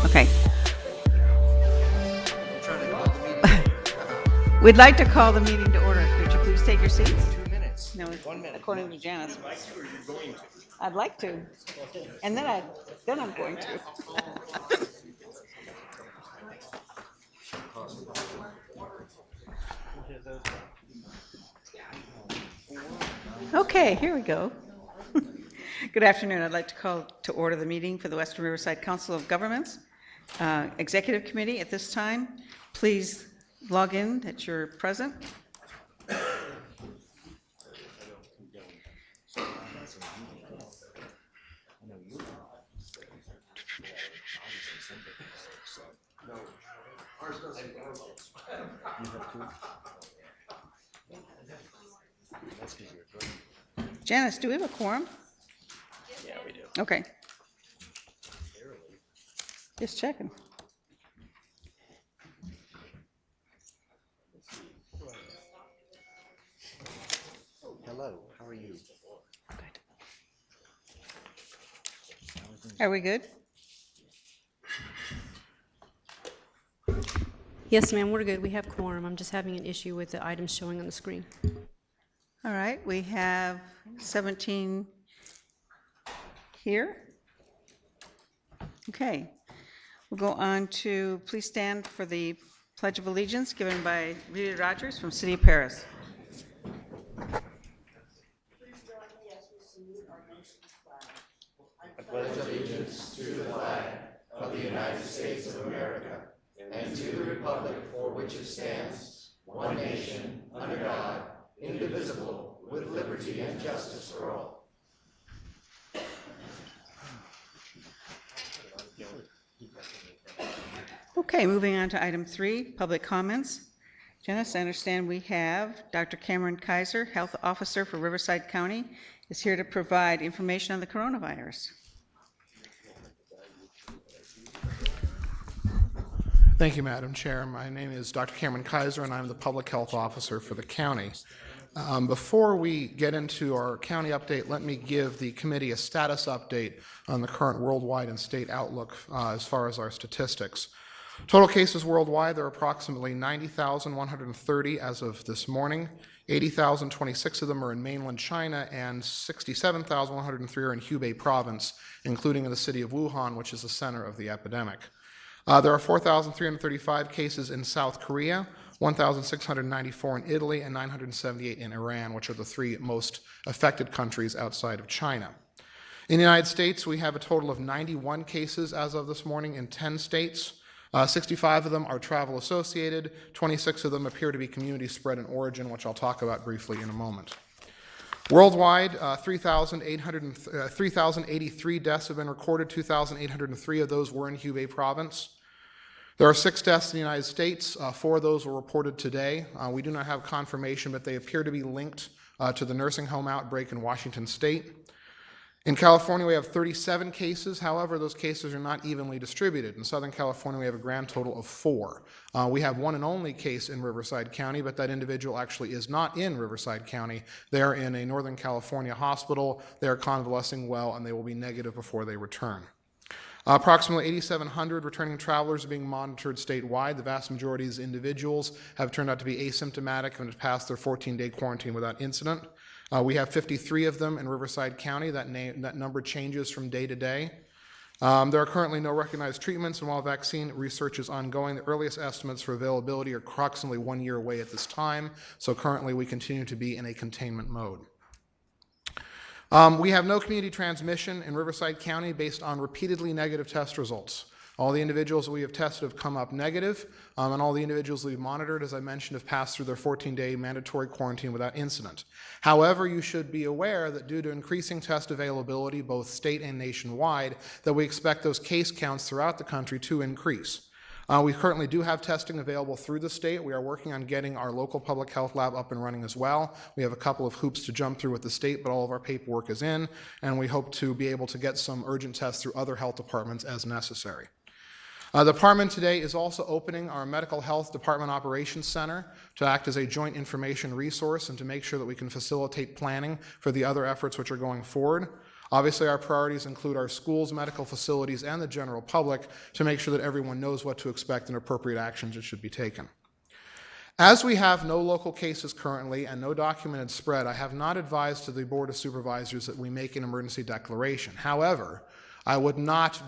Okay. We'd like to call the meeting to order. Could you please take your seats? 2 minutes. No, 1 minute. according to Janice. You're going to. I'd like to. And then I'm going to. Okay, here we go. Good afternoon. I'd like to call to order the meeting for the Western Riverside Council of Governments Executive Committee at this time. Please log in that you're present. Janice, do we have a quorum? Yeah, we do. Okay. Just checking. Hello, how are you? Good. Are we good? Yes, ma'am, we're good. We have quorum. I'm just having an issue with the items showing on the screen. All right, we have 17 here. Okay, we'll go on to, please stand for the Pledge of Allegiance given by Rita Rogers from City of Paris. Okay, moving on to item 3, public comments. Janice, I understand we have Dr. Cameron Kaiser, Health Officer for Riverside County, is here to provide information on the coronavirus. Thank you, Madam Chair. My name is Dr. Cameron Kaiser, and I'm the Public Health Officer for the county. Before we get into our county update, let me give the committee a status update on the current worldwide and state outlook as far as our statistics. Total cases worldwide, there are approximately 90,130 as of this morning. 80,026 of them are in mainland China, and 67,103 are in Hubei province, including in the city of Wuhan, which is the center of the epidemic. There are 4,335 cases in South Korea, 1,694 in Italy, and 978 in Iran, which are the 3 most affected countries outside of China. In the United States, we have a total of 91 cases as of this morning in 10 states. 65 of them are travel associated, 26 of them appear to be community spread in origin, which I'll talk about briefly in a moment. Worldwide, 3,083 deaths have been recorded. 2,803 of those were in Hubei province. There are 6 deaths in the United States. 4 of those were reported today. We do not have confirmation, but they appear to be linked to the nursing home outbreak in Washington State. In California, we have 37 cases. However, those cases are not evenly distributed. In Southern California, we have a grand total of 4. We have one and only case in Riverside County, but that individual actually is not in Riverside County. They are in a Northern California hospital. They are convalescing well, and they will be negative before they return. Approximately 8,700 returning travelers are being monitored statewide. The vast majority of these individuals have turned out to be asymptomatic and have passed their 14-day quarantine without incident. We have 53 of them in Riverside County. That number changes from day to day. There are currently no recognized treatments, and while vaccine research is ongoing, the earliest estimates for availability are approximately 1 year away at this time. So currently, we continue to be in a containment mode. We have no community transmission in Riverside County based on repeatedly negative test results. All the individuals that we have tested have come up negative, and all the individuals we've monitored, as I mentioned, have passed through their 14-day mandatory quarantine without incident. However, you should be aware that due to increasing test availability, both state and nationwide, that we expect those case counts throughout the country to increase. We currently do have testing available through the state. We are working on getting our local public health lab up and running as well. We have a couple of hoops to jump through with the state, but all of our paperwork is in, and we hope to be able to get some urgent tests through other health departments as necessary. The department today is also opening our Medical Health Department Operations Center to act as a joint information resource and to make sure that we can facilitate planning for the other efforts which are going forward. Obviously, our priorities include our schools, medical facilities, and the general public to make sure that everyone knows what to expect and appropriate actions that should be taken. As we have no local cases currently and no documented spread, I have not advised to the Board of Supervisors that we make an emergency declaration. However, I would not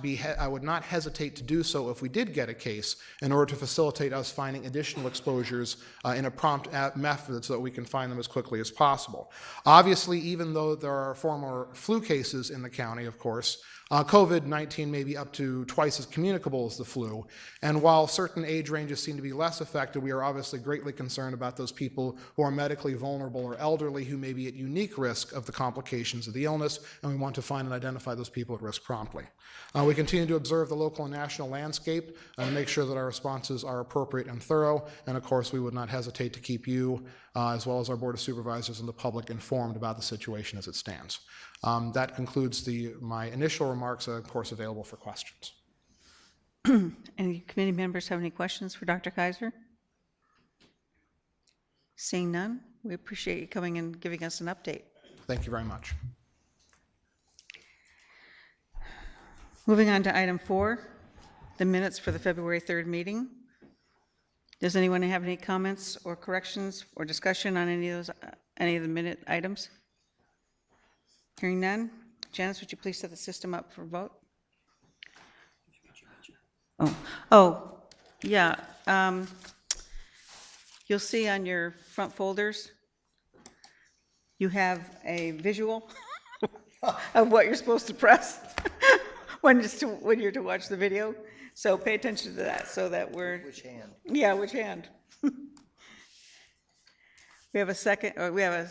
hesitate to do so if we did get a case in order to facilitate us finding additional exposures in a prompt method so that we can find them as quickly as possible. Obviously, even though there are former flu cases in the county, of course, COVID-19 may be up to twice as communicable as the flu, and while certain age ranges seem to be less affected, we are obviously greatly concerned about those people who are medically vulnerable or elderly who may be at unique risk of the complications of the illness, and we want to find and identify those people at risk promptly. We continue to observe the local and national landscape and make sure that our responses are appropriate and thorough, and of course we would not hesitate to keep you, as well as our Board of Supervisors and the public, informed about the situation as it stands. That concludes my initial remarks, of course available for questions. Any committee members have any questions for Dr. Kaiser? Seeing none, we appreciate you coming and giving us an update. Thank you very much. Moving on to item 4, the minutes for the February 3rd meeting. Does anyone have any comments or corrections or discussion on any of the minute items? Hearing none. Janice, would you please set the system up for vote? Yeah. You'll see on your front folders, you have a visual of what you're supposed to press when you're to watch the video. So pay attention to that so that we're... Which hand? Yeah, which hand? We have a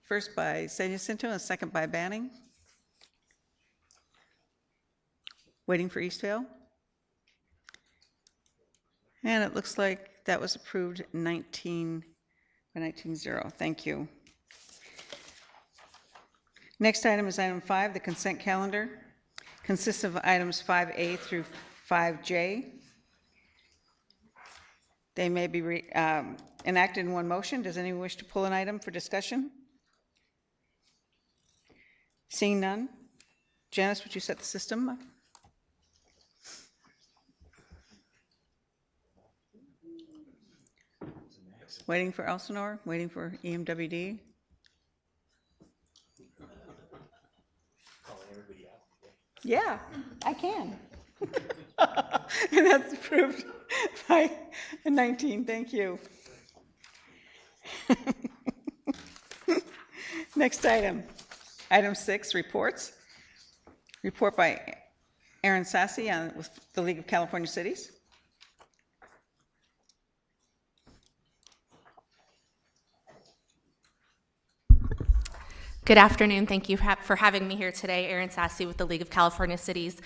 first by San Jacinto and a second by Banning. Waiting for Eastvale. And it looks like that was approved 19-0. Thank you. Next item is item 5, the consent calendar. Consists of items 5A through 5J. They may be enacted in one motion. Does anyone wish to pull an item for discussion? Seeing none. Janice, would you set the system up? Waiting for Elsinore, waiting for EMWD. Calling everybody out. Yeah, I can. And that's approved by 19, thank you. Next item, item 6, reports. Report by Aaron Sassy with the League of California Cities. Good afternoon. Thank you for having me here today. Erin Sassy with the League of California Cities.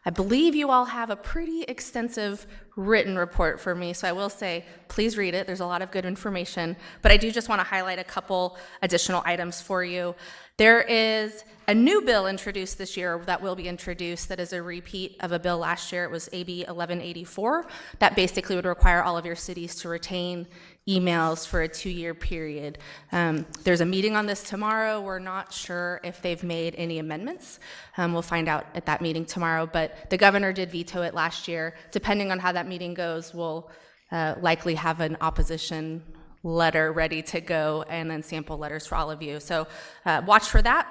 I believe you all have a pretty extensive written report for me, so I will say, please read it. There's a lot of good information, but I do just want to highlight a couple additional items for you. There is a new bill introduced this year that will be introduced that is a repeat of a bill last year. It was AB 1184 that basically would require all of your cities to retain emails for a 2-year period. There's a meeting on this tomorrow. We're not sure if they've made any amendments. We'll find out at that meeting tomorrow, but the governor did veto it last year. Depending on how that meeting goes, we'll likely have an opposition letter ready to go and then sample letters for all of you. So watch for that.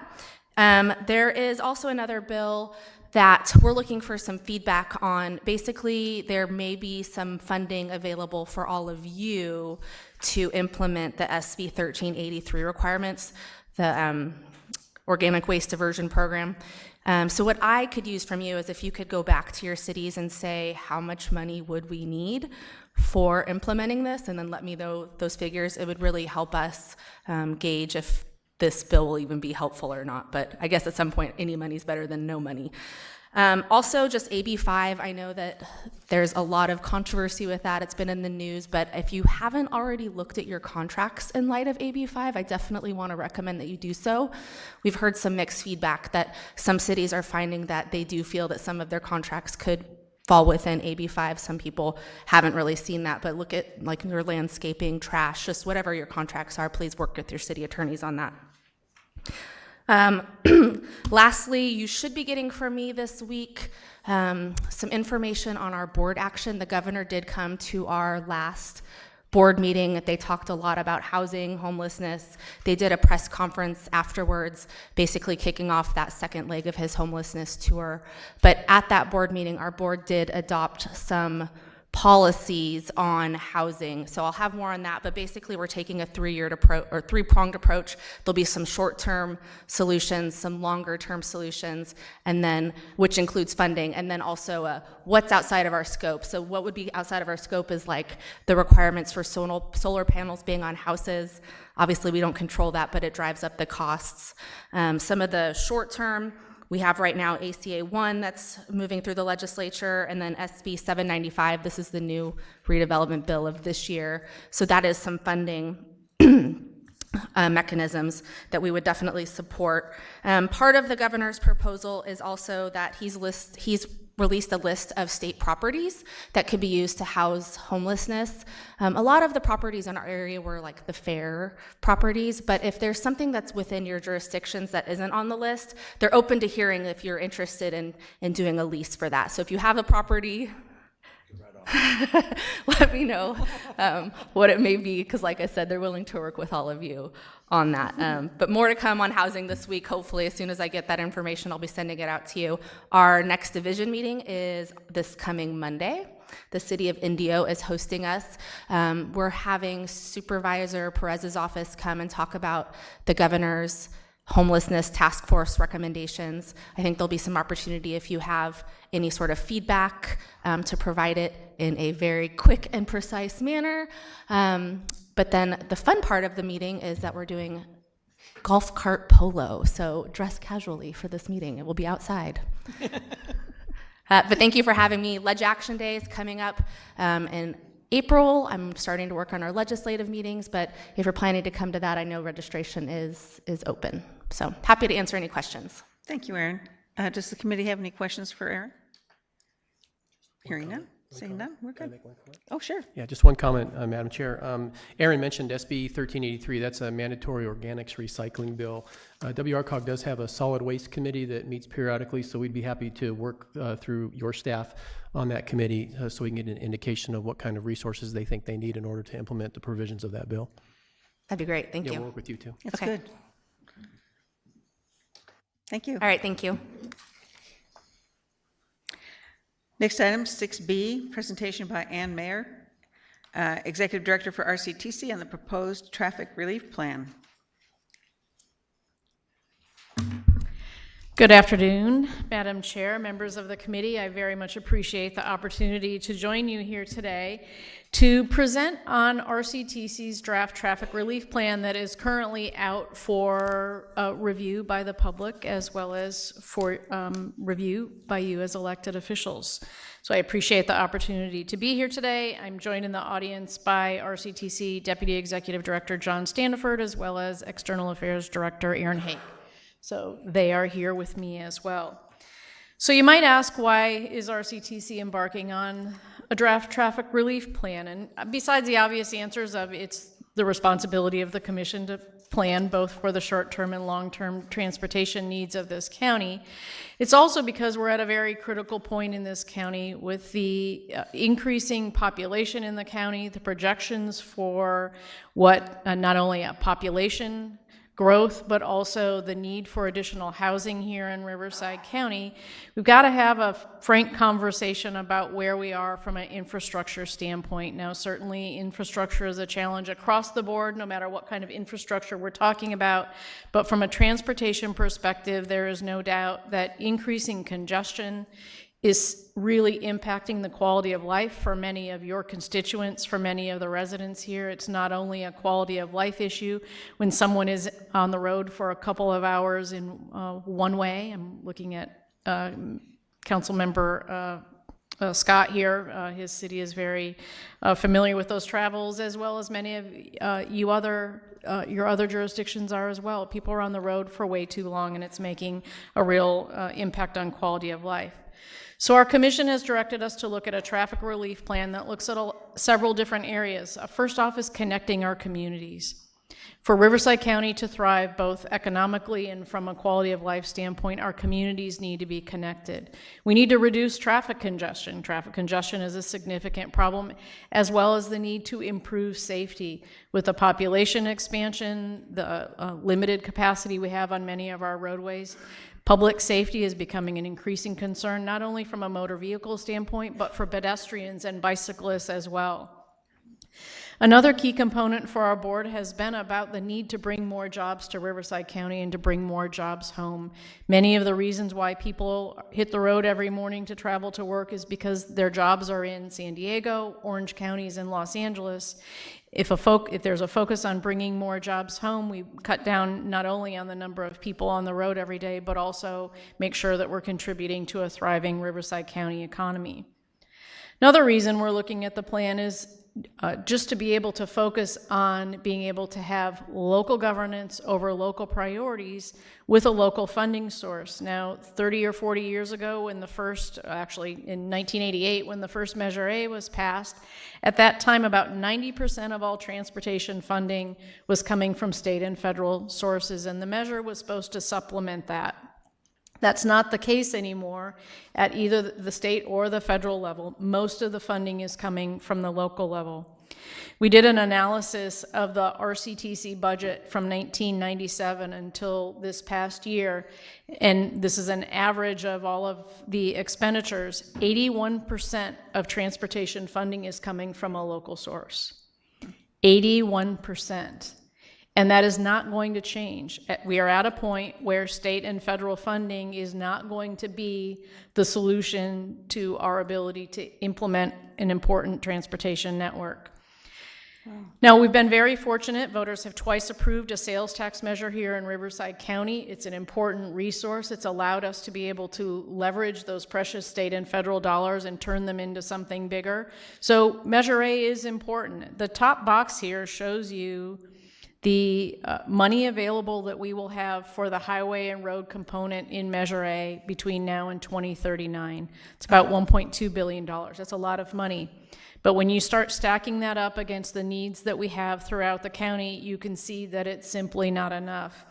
There is also another bill that we're looking for some feedback on. Basically, there may be some funding available for all of you to implement the SB 1383 requirements, the Organic Waste Diversion Program. So what I could use from you is if you could go back to your cities and say, how much money would we need for implementing this, and then let me know those figures. It would really help us gauge if this bill will even be helpful or not. But I guess at some point, any money is better than no money. Also, just AB5, I know that there's a lot of controversy with that. It's been in the news, but if you haven't already looked at your contracts in light of AB5, I definitely want to recommend that you do so. We've heard some mixed feedback that some cities are finding that they do feel that some of their contracts could fall within AB5. Some people haven't really seen that, but look at like your landscaping, trash, just whatever your contracts are, please work with your city attorneys on that. Lastly, you should be getting from me this week some information on our board action. The governor did come to our last board meeting. They talked a lot about housing, homelessness. They did a press conference afterwards, basically kicking off that second leg of his homelessness tour. But at that board meeting, our board did adopt some policies on housing. So I'll have more on that, but basically we're taking a three-pronged approach. There'll be some short-term solutions, some longer-term solutions, and then, which includes funding, and then also what's outside of our scope. So what would be outside of our scope is like the requirements for solar panels being on houses. Obviously we don't control that, but it drives up the costs. Some of the short-term, we have right now ACA 1 that's moving through the legislature, and then SB 795. This is the new redevelopment bill of this year. So that is some funding mechanisms that we would definitely support. Part of the governor's proposal is also that he's released a list of state properties that could be used to house homelessness. A lot of the properties in our area were like the fair properties, but if there's something that's within your jurisdictions that isn't on the list, they're open to hearing if you're interested in doing a lease for that. So if you have a property, let me know what it may be, because like I said, they're willing to work with all of you on that. But more to come on housing this week. Hopefully, as soon as I get that information, I'll be sending it out to you. Our next division meeting is this coming Monday. The city of Indio is hosting us. We're having Supervisor Perez's office come and talk about the governor's homelessness task force recommendations. I think there'll be some opportunity if you have any sort of feedback to provide it in a very quick and precise manner. But then the fun part of the meeting is that we're doing golf cart polo, so dress casually for this meeting. It will be outside. But thank you for having me. Ledge Action Day is coming up in April. I'm starting to work on our legislative meetings, but if you're planning to come to that, I know registration is open. So happy to answer any questions. Thank you, Erin. Does the committee have any questions for Erin? Hearing none, seeing none, we're good. Oh, sure. Yeah, just one comment, Madam Chair. Aaron mentioned SB 1383. That's a mandatory organics recycling bill. WRCOG does have a solid waste committee that meets periodically, so we'd be happy to work through your staff on that committee so we can get an indication of what kind of resources they think they need in order to implement the provisions of that bill. That'd be great. Thank Yeah, you. we'll work with you too. That's Okay. good. Thank you. All right, thank you. Next item, 6B, presentation by Ann Mayer, Executive Director for RCTC, on the proposed traffic relief plan. Good afternoon, Madam Chair, members of the committee. I very much appreciate the opportunity to join you here today to present on RCTC's draft traffic relief plan that is currently out for review by the public as well as for review by you as elected officials. So I appreciate the opportunity to be here today. I'm joined in the audience by RCTC Deputy Executive Director John Standiford as well as External Affairs Director Aaron Hake. So they are here with me as well. So you might ask, why is RCTC embarking on a draft traffic relief plan? And besides the obvious answers of it's the responsibility of the commission to plan both for the short-term and long-term transportation needs of this county, it's also because we're at a very critical point in this county with the increasing population in the county, the projections for what not only a population growth, but also the need for additional housing here in Riverside County, we've got to have a frank conversation about where we are from an infrastructure standpoint. Now, certainly infrastructure is a challenge across the board, no matter what kind of infrastructure we're talking about, but from a transportation perspective, there is no doubt that increasing congestion is really impacting the quality of life for many of your constituents, for many of the residents here. It's not only a quality of life issue when someone is on the road for a couple of hours in one way. I'm looking at Councilmember Scott here. His city is very familiar with those travels, as well as many of your other jurisdictions are as well. People are on the road for way too long, and it's making a real impact on quality of life. So our commission has directed us to look at a traffic relief plan that looks at several different areas. First off is connecting our communities. For Riverside County to thrive both economically and from a quality of life standpoint, our communities need to be connected. We need to reduce traffic congestion. Traffic congestion is a significant problem, as well as the need to improve safety. With the population expansion, the limited capacity we have on many of our roadways, public safety is becoming an increasing concern, not only from a motor vehicle standpoint, but for pedestrians and bicyclists as well. Another key component for our board has been about the need to bring more jobs to Riverside County and to bring more jobs home. Many of the reasons why people hit the road every morning to travel to work is because their jobs are in San Diego, Orange counties, and Los Angeles. If there's a focus on bringing more jobs home, we cut down not only on the number of people on the road every day, but also make sure that we're contributing to a thriving Riverside County economy. Another reason we're looking at the plan is just to be able to focus on being able to have local governance over local priorities with a local funding source. Now, 30 or 40 years ago, when in 1988, when the first Measure A was passed, at that time, about 90% of all transportation funding was coming from state and federal sources, and the measure was supposed to supplement that. That's not the case anymore at either the state or the federal level. Most of the funding is coming from the local level. We did an analysis of the RCTC budget from 1997 until this past year, and this is an average of all of the expenditures. 81% of transportation funding is coming from a local source. 81%. And that is not going to change. We are at a point where state and federal funding is not going to be the solution to our ability to implement an important transportation network. Now, we've been very fortunate. Voters have twice approved a sales tax measure here in Riverside County. It's an important resource. It's allowed us to be able to leverage those precious state and federal dollars and turn them into something bigger. So Measure A is important. The top box here shows you the money available that we will have for the highway and road component in Measure A between now and 2039. It's about $1.2 billion. That's a lot of money. But when you start stacking that up against the needs that we have throughout the county, you can see that it's simply not enough.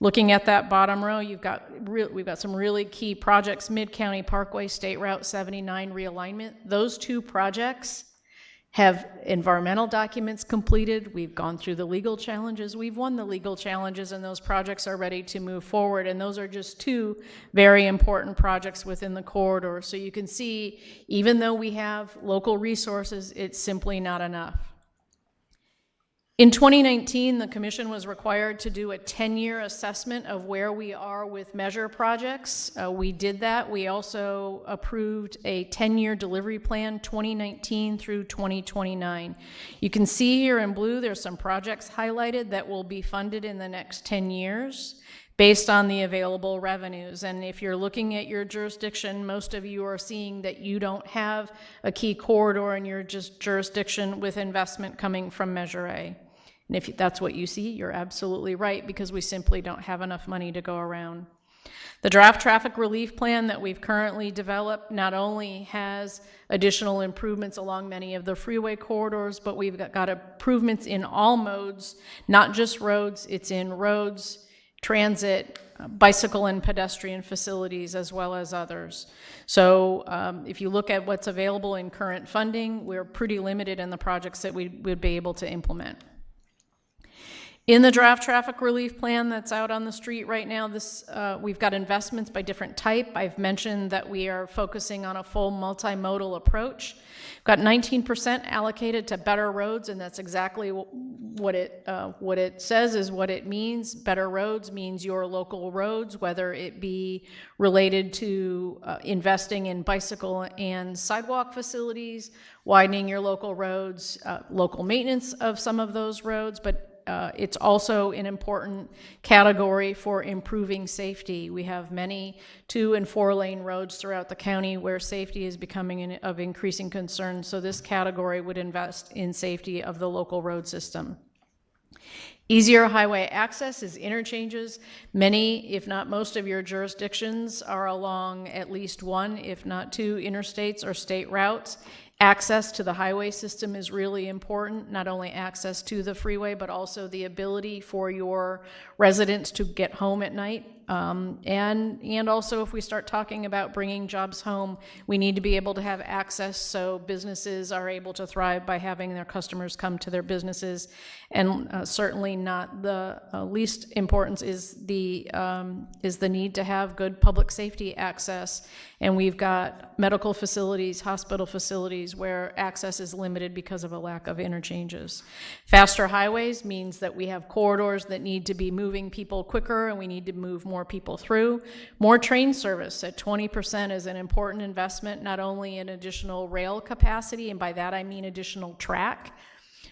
Looking at that bottom row, we've got some really key projects: Mid-County Parkway, State Route 79 realignment. Those two projects have environmental documents completed. We've gone through the legal challenges. We've won the legal challenges, and those projects are ready to move forward. And those are just two very important projects within the corridor. So you can see, even though we have local resources, it's simply not enough. In 2019, the commission was required to do a 10-year assessment of where we are with measure projects. We did that. We also approved a 10-year delivery plan, 2019 through 2029. You can see here in blue, there's some projects highlighted that will be funded in the next 10 years based on the available revenues. And if you're looking at your jurisdiction, most of you are seeing that you don't have a key corridor in your jurisdiction with investment coming from Measure A. And if that's what you see, you're absolutely right, because we simply don't have enough money to go around. The draft traffic relief plan that we've currently developed not only has additional improvements along many of the freeway corridors, but we've got improvements in all modes, not just roads. It's in roads, transit, bicycle and pedestrian facilities, as well as others. So if you look at what's available in current funding, we're pretty limited in the projects that we would be able to implement. In the draft traffic relief plan that's out on the street right now, we've got investments by different type. I've mentioned that we are focusing on a full multimodal approach. We've got 19% allocated to better roads, and that's exactly what it says is what it means. Better roads means your local roads, whether it be related to investing in bicycle and sidewalk facilities, widening your local roads, local maintenance of some of those roads, but it's also an important category for improving safety. We have many 2- and 4-lane roads throughout the county where safety is becoming of increasing concern, so this category would invest in safety of the local road system. Easier highway access is interchanges. Many, if not most of your jurisdictions are along at least one, if not two, interstates or state routes. Access to the highway system is really important, not only access to the freeway, but also the ability for your residents to get home at night. And also if we start talking about bringing jobs home, we need to be able to have access so businesses are able to thrive by having their customers come to their businesses. And certainly not the least importance is the need to have good public safety access. And we've got medical facilities, hospital facilities where access is limited because of a lack of interchanges. Faster highways means that we have corridors that need to be moving people quicker, and we need to move more people through. More train service at 20% is an important investment, not only in additional rail capacity, and by that I mean additional track,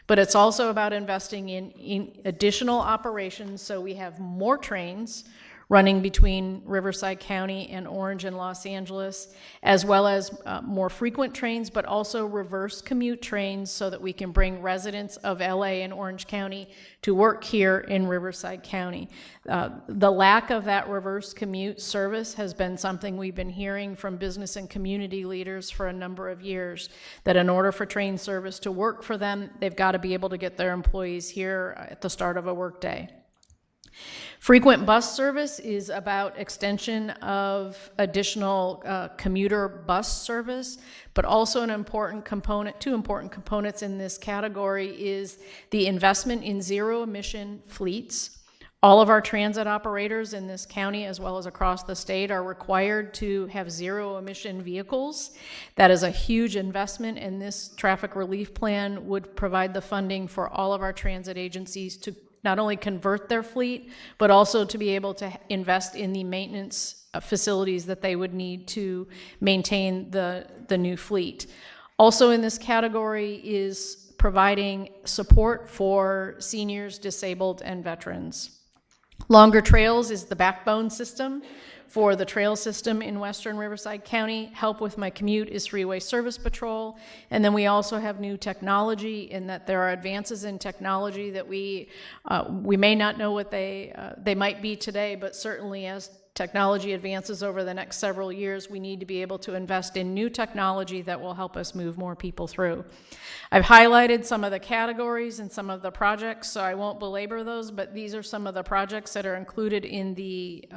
but it's also about investing in additional operations so we have more trains running between Riverside County and Orange and Los Angeles, as well as more frequent trains, but also reverse commute trains so that we can bring residents of LA and Orange County to work here in Riverside County. The lack of that reverse commute service has been something we've been hearing from business and community leaders for a number of years, that in order for train service to work for them, they've got to be able to get their employees here at the start of a workday. Frequent bus service is about extension of additional commuter bus service, but also an important component, two important components in this category is the investment in zero emission fleets. All of our transit operators in this county, as well as across the state, are required to have zero emission vehicles. That is a huge investment, and this traffic relief plan would provide the funding for all of our transit agencies to not only convert their fleet, but also to be able to invest in the maintenance facilities that they would need to maintain the new fleet. Also in this category is providing support for seniors, disabled, and veterans. Longer Trails is the backbone system for the trail system in Western Riverside County. Help with my commute is Freeway Service Patrol. And then we also have new technology in that there are advances in technology that we may not know what they might be today, but certainly as technology advances over the next several years, we need to be able to invest in new technology that will help us move more people through. I've highlighted some of the categories and some of the projects, so I won't belabor those, but these are some of the projects that are included in the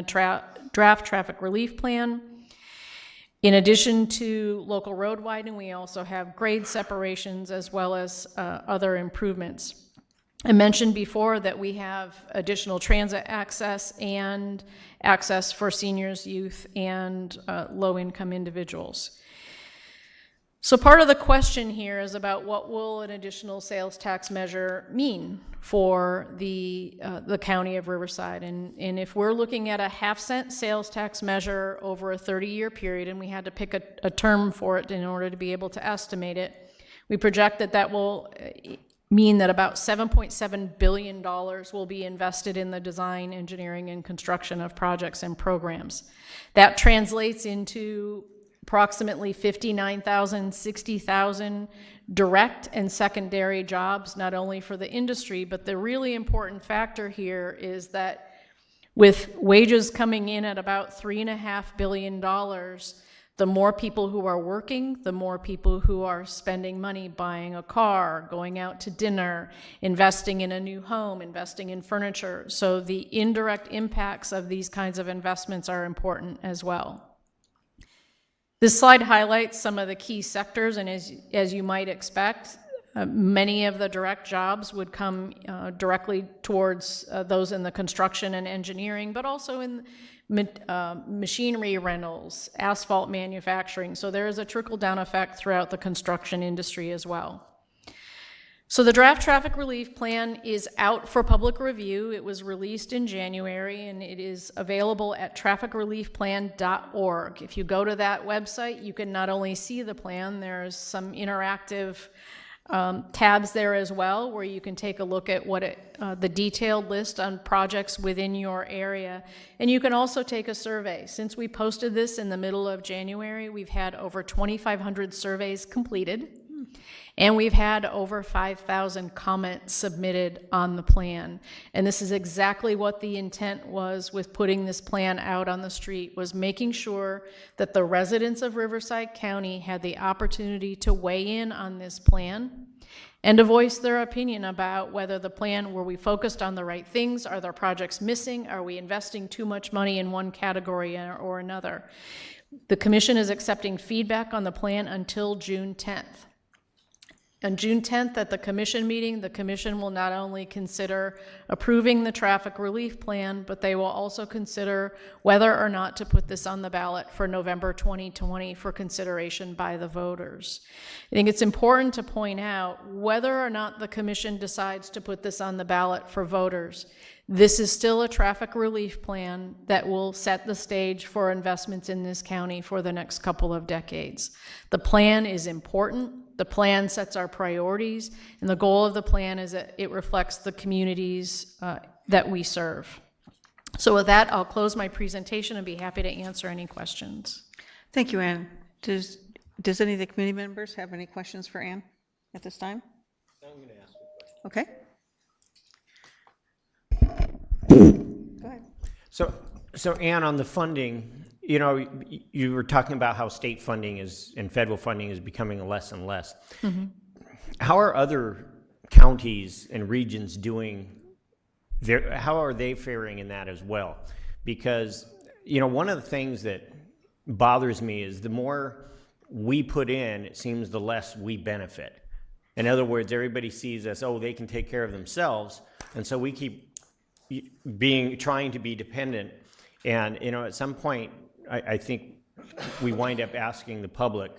draft traffic relief plan. In addition to local road widening, we also have grade separations as well as other improvements. I mentioned before that we have additional transit access and access for seniors, youth, and low-income individuals. So part of the question here is about what will an additional sales tax measure mean for the county of Riverside. And if we're looking at a half-cent sales tax measure over a 30-year period, and we had to pick a term for it in order to be able to estimate it, we project that will mean that about $7.7 billion will be invested in the design, engineering, and construction of projects and programs. That translates into approximately 59,000, 60,000 direct and secondary jobs, not only for the industry, but the really important factor here is that with wages coming in at about $3.5 billion, the more people who are working, the more people who are spending money buying a car, going out to dinner, investing in a new home, investing in furniture. So the indirect impacts of these kinds of investments are important as well. This slide highlights some of the key sectors, and as you might expect, Many of the direct jobs would come directly towards those in the construction and engineering, but also in machinery rentals, asphalt manufacturing. So there is a trickle-down effect throughout the construction industry as well. So the draft traffic relief plan is out for public review. It was released in January, and it is available at trafficreliefplan.org. If you go to that website, you can not only see the plan, there's some interactive tabs there as well, where you can take a look at the detailed list on projects within your area. And you can also take a survey. Since we posted this in the middle of January, we've had over 2,500 surveys completed, and we've had over 5,000 comments submitted on the plan. And this is exactly what the intent was with putting this plan out on the street, was making sure that the residents of Riverside County had the opportunity to weigh in on this plan and to voice their opinion about whether the plan, were we focused on the right things? Are there projects missing? Are we investing too much money in one category or another? The commission is accepting feedback on the plan until June 10th. On June 10th, at the commission meeting, the commission will not only consider approving the traffic relief plan, but they will also consider whether or not to put this on the ballot for November 2020 for consideration by the voters. I think it's important to point out, whether or not the commission decides to put this on the ballot for voters, this is still a traffic relief plan that will set the stage for investments in this county for the next couple of decades. The plan is important. The plan sets our priorities, and the goal of the plan is that it reflects the communities that we serve. So with that, I'll close my presentation and be happy to answer any questions. Thank you, Ann. Does any of the committee members have any questions for Ann at this time? I'm going to ask a question. Okay. Go ahead. So Ann, on the funding, you know, you were talking about how state funding is and federal funding is becoming less and less. Mm-hmm. How are other counties and regions doing? How are they faring in that as well? Because, you know, one of the things that bothers me is the more we put in, it seems the less we benefit. In other words, everybody sees us, oh, they can take care of themselves, and so we keep trying to be dependent. And, you know, at some point, I think we wind up asking the public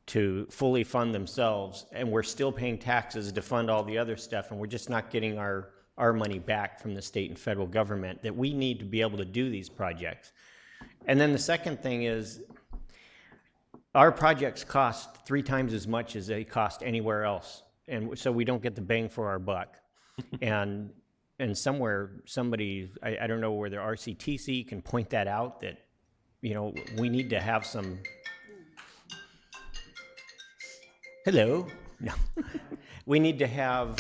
to fully fund themselves, and we're still paying taxes to fund all the other stuff, and we're just not getting our money back from the state and federal government that we need to be able to do these projects. And then the second thing is, our projects cost 3 times as much as they cost anywhere else, and so we don't get the bang for our buck. And somewhere, somebody, I don't know where the RCTC can point that out, that, you know, we need to have some, hello, no. We need to have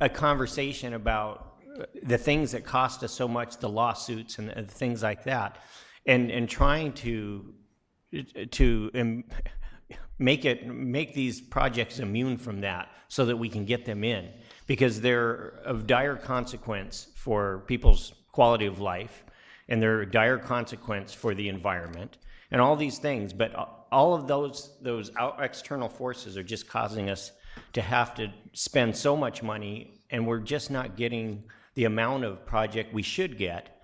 a conversation about the things that cost us so much, the lawsuits and things like that, and trying to make these projects immune from that so that we can get them in, because they're of dire consequence for people's quality of life, and they're a dire consequence for the environment and all these things. But all of those external forces are just causing us to have to spend so much money, and we're just not getting the amount of project we should get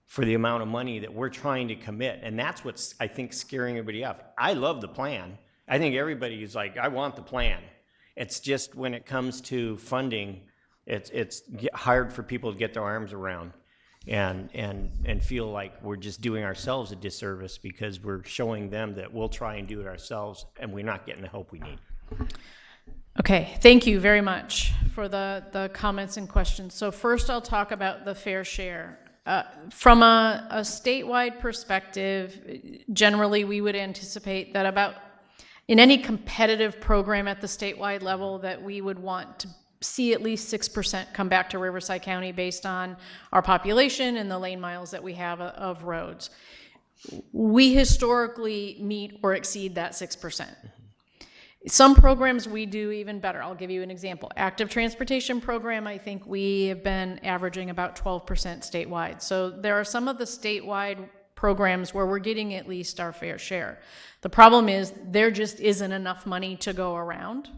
for the amount of money that we're trying to commit. And that's what's, I think, scaring everybody off. I love the plan. I think everybody is like, I want the plan. It's just when it comes to funding, it's hard for people to get their arms around and feel like we're just doing ourselves a disservice because we're showing them that we'll try and do it ourselves, and we're not getting the help we need. Okay, thank you very much for the comments and questions. So first I'll talk about the fair share. From a statewide perspective, generally we would anticipate that about, in any competitive program at the statewide level, that we would want to see at least 6% come back to Riverside County based on our population and the lane miles that we have of roads. We historically meet or exceed that 6%. Some programs we do even better. I'll give you an example. Active transportation program, I think we have been averaging about 12% statewide. So there are some of the statewide programs where we're getting at least our fair share. The problem is there just isn't enough money to go around.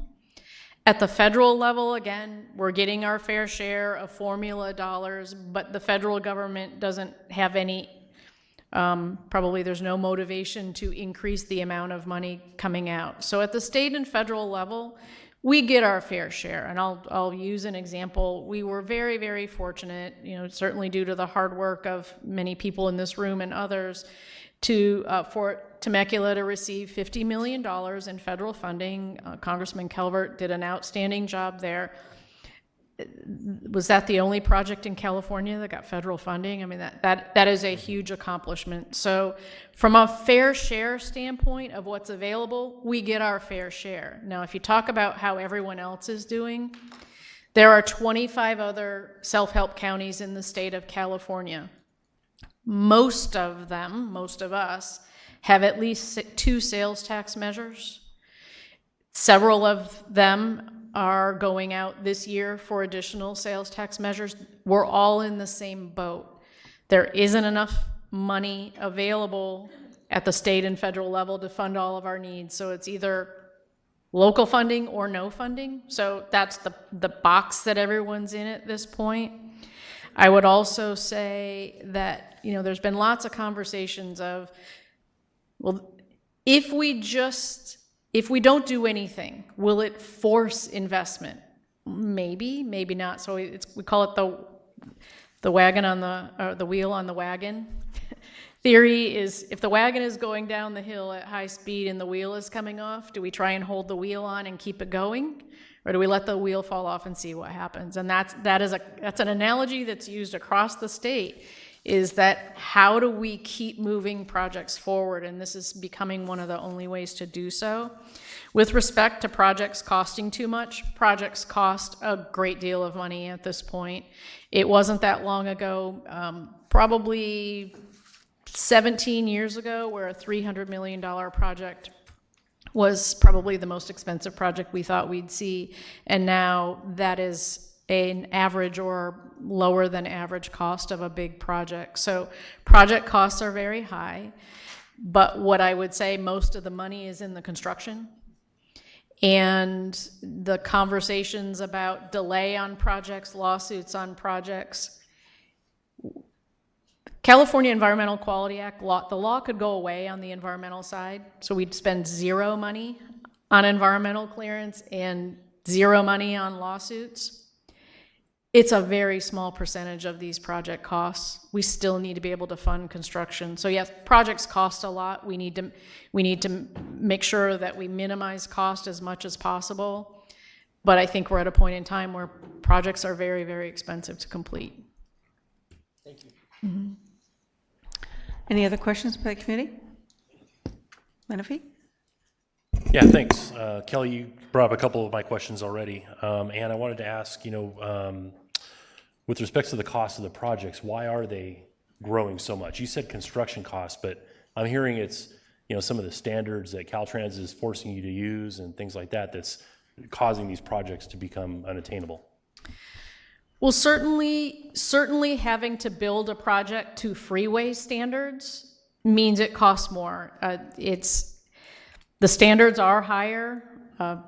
At the federal level, again, we're getting our fair share of formula dollars, but the federal government doesn't have any, probably there's no motivation to increase the amount of money coming out. So at the state and federal level, we get our fair share. And I'll use an example. We were very, very fortunate, certainly due to the hard work of many people in this room and others, for Temecula to receive $50 million in federal funding. Congressman Calvert did an outstanding job there. Was that the only project in California that got federal funding? I mean, that is a huge accomplishment. So from a fair share standpoint of what's available, we get our fair share. Now, if you talk about how everyone else is doing, there are 25 other self-help counties in the state of California. Most of us, have at least 2 sales tax measures. Several of them are going out this year for additional sales tax measures. We're all in the same boat. There isn't enough money available at the state and federal level to fund all of our needs. So it's either local funding or no funding. So that's the box that everyone's in at this point. I would also say that, there's been lots of conversations of, well, if we don't do anything, will it force investment? Maybe, maybe not. So we call it the wagon on the wheel on the wagon. Theory is, if the wagon is going down the hill at high speed and the wheel is coming off, do we try and hold the wheel on and keep it going? Or do we let the wheel fall off and see what happens? And that's an analogy that's used across the state, is that how do we keep moving projects forward? And this is becoming one of the only ways to do so. With respect to projects costing too much, projects cost a great deal of money at this point. It wasn't that long ago, probably 17 years ago, where a $300 million project was probably the most expensive project we thought we'd see. And now that is an average or lower than average cost of a big project. So project costs are very high, but what I would say, most of the money is in the construction. And the conversations about delay on projects, lawsuits on projects. California Environmental Quality Act, the law could go away on the environmental side, so we'd spend zero money on environmental clearance and zero money on lawsuits. It's a very small percentage of these project costs. We still need to be able to fund construction. So yes, projects cost a lot. We need to make sure that we minimize cost as much as possible. But I think we're at a point in time where projects are very, very expensive to complete. Thank you. Mm-hmm. Any other questions by the committee? Menifee? Yeah, thanks. Kelly, you brought up a couple of my questions already. And I wanted to ask, with respect to the cost of the projects, why are they growing so much? You said construction costs, but I'm hearing it's, some of the standards that Caltrans is forcing you to use and things like that that's causing these projects to become unattainable. Well, certainly having to build a project to freeway standards means it costs more. The standards are higher.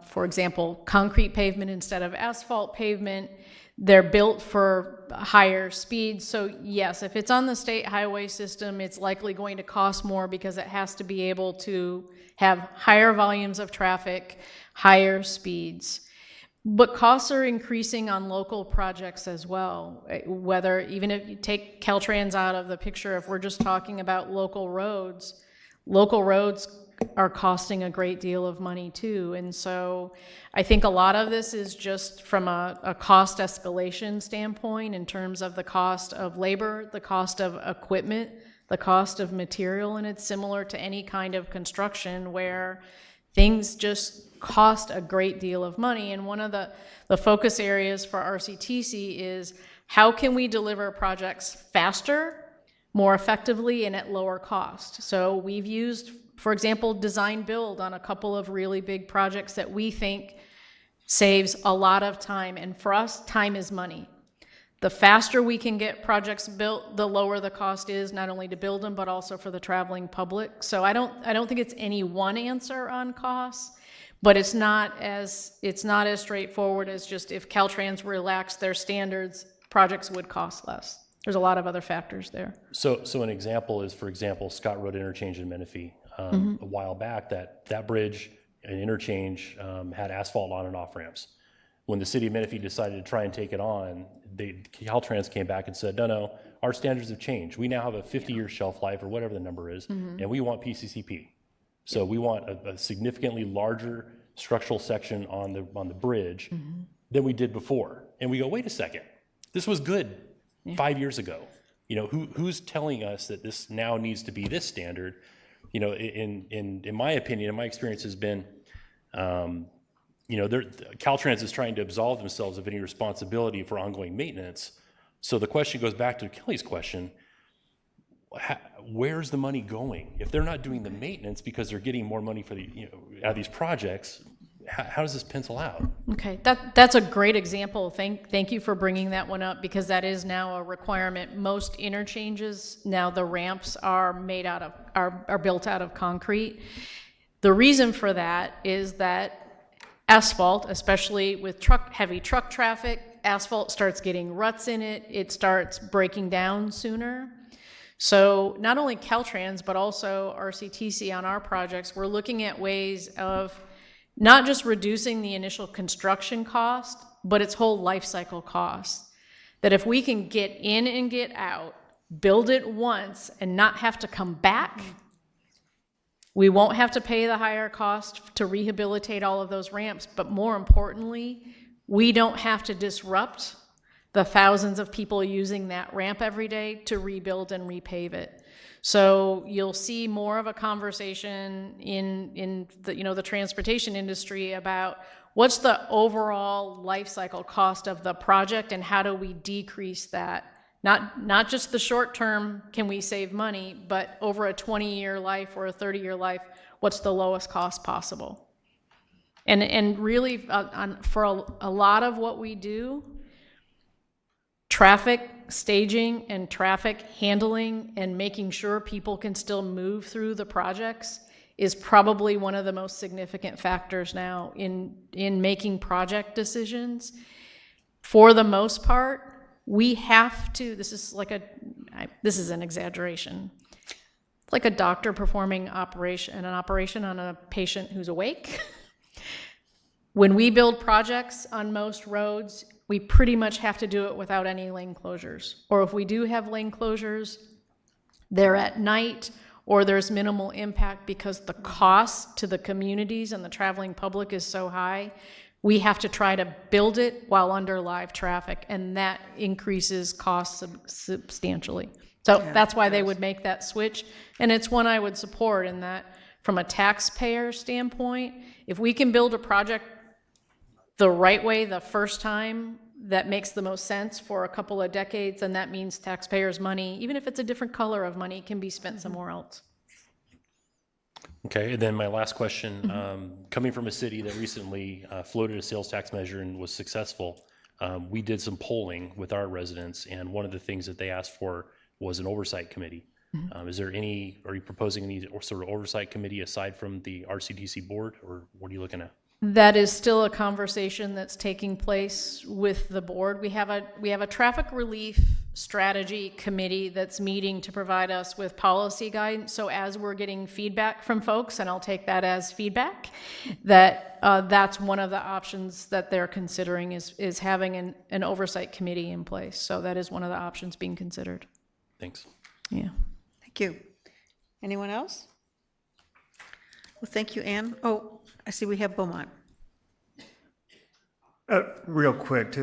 For example, concrete pavement instead of asphalt pavement. They're built for higher speeds. So yes, if it's on the state highway system, it's likely going to cost more because it has to be able to have higher volumes of traffic, higher speeds. But costs are increasing on local projects as well. Even if you take Caltrans out of the picture, if we're just talking about local roads are costing a great deal of money too. And so I think a lot of this is just from a cost escalation standpoint in terms of the cost of labor, the cost of equipment, the cost of material, and it's similar to any kind of construction where things just cost a great deal of money. And one of the focus areas for RCTC is how can we deliver projects faster, more effectively, and at lower cost. So we've used, for example, design build on a couple of really big projects that we think saves a lot of time. And for us, time is money. The faster we can get projects built, the lower the cost is, not only to build them, but also for the traveling public. So I don't think it's any one answer on costs, But it's not as straightforward as just if Caltrans relaxed their standards, projects would cost less. There's a lot of other factors there. So an example is, for example, Scott Road interchange in Menifee. A while back, that bridge and interchange had asphalt on and off ramps. When the city of Menifee decided to try and take it on, Caltrans came back and said, no, our standards have changed. We now have a 50-year shelf life or whatever the number is, and we want PCCP. So we want a significantly larger structural section on the bridge than we did before. And we go, wait a second, this was good 5 years ago. You know, who's telling us that this now needs to be this standard? You know, in my opinion, and my experience has been, you know, Caltrans is trying to absolve themselves of any responsibility for ongoing maintenance. So the question goes back to Kelly's question: where's the money going? If they're not doing the maintenance because they're getting more money for out of these projects, how does this pencil out? Okay, that's a great example. Thank you for bringing that one up, because that is now a requirement. Most interchanges now, the ramps are built out of concrete. The reason for that is that asphalt, especially with heavy truck traffic, asphalt starts getting ruts in it. It starts breaking down sooner. So not only Caltrans, but also RCTC on our projects, we're looking at ways of not just reducing the initial construction cost, but its whole life cycle cost. That if we can get in and get out, build it once and not have to come back, we won't have to pay the higher cost to rehabilitate all of those ramps, but more importantly, we don't have to disrupt the thousands of people using that ramp every day to rebuild and repave it. So you'll see more of a conversation in the transportation industry about what's the overall life cycle cost of the project and how do we decrease that. Not just the short term, can we save money, but over a 20-year life or a 30-year life, what's the lowest cost possible? And really, for a lot of what we do, traffic staging and traffic handling and making sure people can still move through the projects is probably one of the most significant factors now in making project decisions. For the most part, we have to, this is an exaggeration, like a doctor performing an operation on a patient who's awake. When we build projects on most roads, we pretty much have to do it without any lane closures. Or if we do have lane closures, they're at night, or there's minimal impact because the cost to the communities and the traveling public is so high. We have to try to build it while under live traffic, and that increases costs substantially. So that's why they would make that switch, and it's one I would support in that from a taxpayer standpoint, if we can build a project the right way the first time that makes the most sense for a couple of decades, and that means taxpayers' money, even if it's a different color of money, can be spent somewhere else. Okay, and then my last question, coming from a city that recently floated a sales tax measure and was successful, we did some polling with our residents, and one of the things that they asked for was an oversight committee. Are you proposing any sort of oversight committee aside from the RCTC board, or what are you looking at? That is still a conversation that's taking place with the board. We have a traffic relief strategy committee that's meeting to provide us with policy guidance. So as we're getting feedback from folks, and I'll take that as feedback, that's one of the options that they're considering is having an oversight committee in place. So that is one of the options being considered. Thanks. Yeah. Thank you. Anyone else? Well, thank you, Ann. Oh, I see we have Beaumont. Real quick,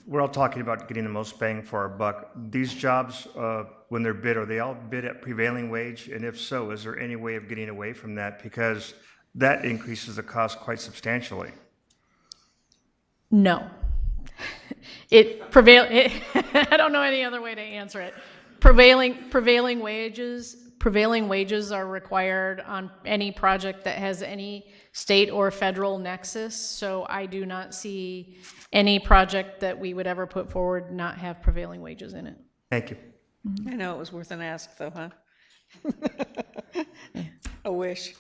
we're all talking about getting the most bang for our buck. These jobs, when they're bid, are they all bid at prevailing wage? And if so, is there any way of getting away from that? Because that increases the cost quite substantially. No. I don't know any other way to answer it. Prevailing wages are required on any project that has any state or federal nexus, so I do not see any project that we would ever put forward not have prevailing wages in it. Thank you. I know it was worth an ask, though, huh? A wish.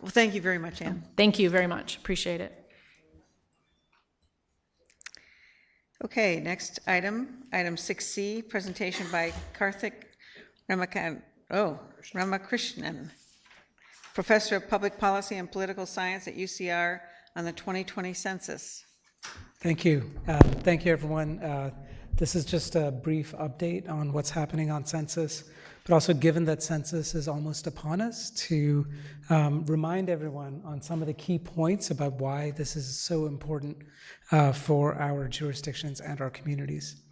Well, thank you very much, Ann. Thank you very much. Appreciate it. Okay, next item, item 6C, presentation by Karthik Ramakrishnan, Professor of Public Policy and Political Science at UCR on the 2020 census. Thank you. Thank you, everyone. This is just a brief update on what's happening on census, but also given that census is almost upon us, to remind everyone on some of the key points about why this is so important for our jurisdictions and our communities.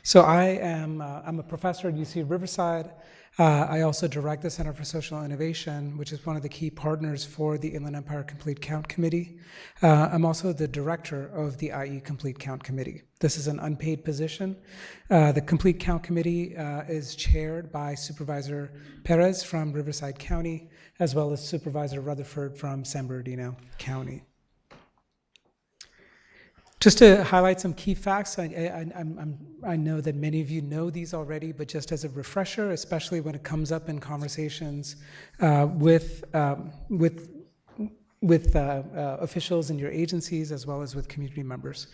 So I'm a professor at UC Riverside. I also direct the Center for Social Innovation, which is one of the key partners for the Inland Empire Complete Count Committee. I'm also the director of the IE Complete Count Committee. This is an unpaid position. The Complete Count Committee is chaired by Supervisor Perez from Riverside County, as well as Supervisor Rutherford from San Bernardino County. Just to highlight some key facts, I know that many of you know these already, but just as a refresher, especially when it comes up in conversations with officials in your agencies as well as with community members.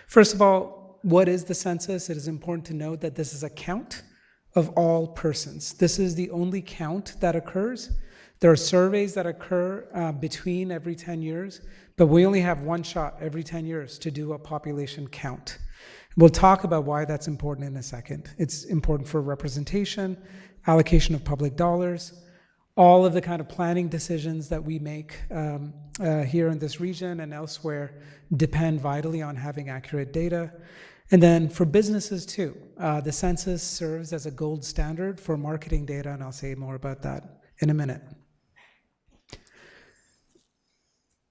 First of all, what is the census? It is important to note that this is a count of all persons. This is the only count that occurs. There are surveys that occur between every 10 years, but we only have one shot every 10 years to do a population count. We'll talk about why that's important in a second. It's important for representation, allocation of public dollars, all of the kind of planning decisions that we make here in this region and elsewhere depend vitally on having accurate data. And then for businesses too, the census serves as a gold standard for marketing data, and I'll say more about that in a minute.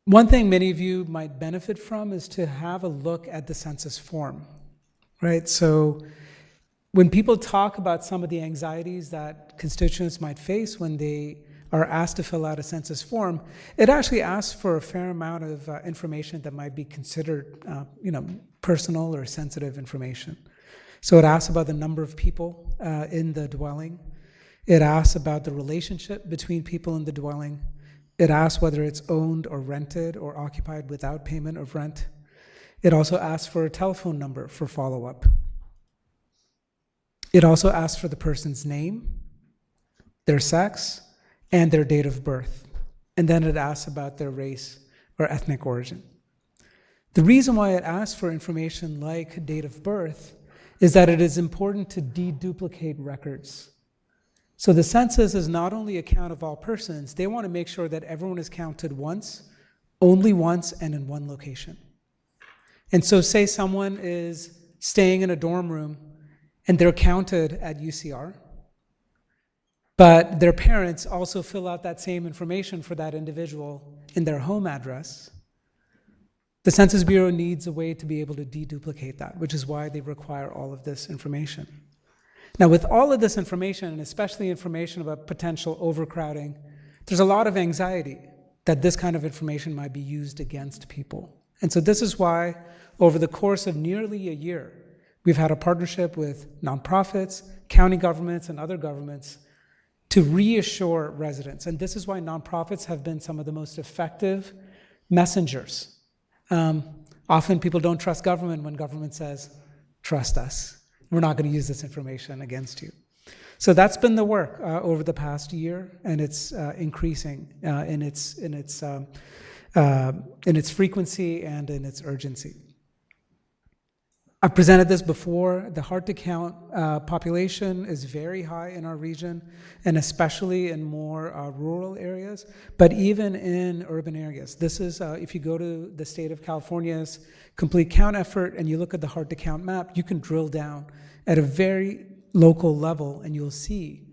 One thing many of you might benefit from is to have a look at the census form, right? So when people talk about some of the anxieties that constituents might face when they are asked to fill out a census form, it actually asks for a fair amount of information that might be considered, personal or sensitive information. So it asks about the number of people in the dwelling. It asks about the relationship between people in the dwelling. It asks whether it's owned or rented or occupied without payment of rent. It also asks for a telephone number for follow-up. It also asks for the person's name, their sex, and their date of birth. And then it asks about their race or ethnic origin. The reason why it asks for information like date of birth is that it is important to deduplicate records. So the census is not only a count of all persons, they want to make sure that everyone is counted once, only once, and in one location. And so say someone is staying in a dorm room and they're counted at UCR, but their parents also fill out that same information for that individual in their home address. The Census Bureau needs a way to be able to deduplicate that, which is why they require all of this information. Now, with all of this information, and especially information about potential overcrowding, there's a lot of anxiety that this kind of information might be used against people. And so this is why, over the course of nearly a year, we've had a partnership with nonprofits, county governments, and other governments to reassure residents. And this is why nonprofits have been some of the most effective messengers. Often people don't trust government when government says, trust us. We're not going to use this information against you. So that's been the work over the past year, and it's increasing in its frequency and in its urgency. I've presented this before. The hard-to-count population is very high in our region, and especially in more rural areas, but even in urban areas. This is, if you go to the state of California's complete count effort and you look at the hard-to-count map, you can drill down at a very local level and you'll see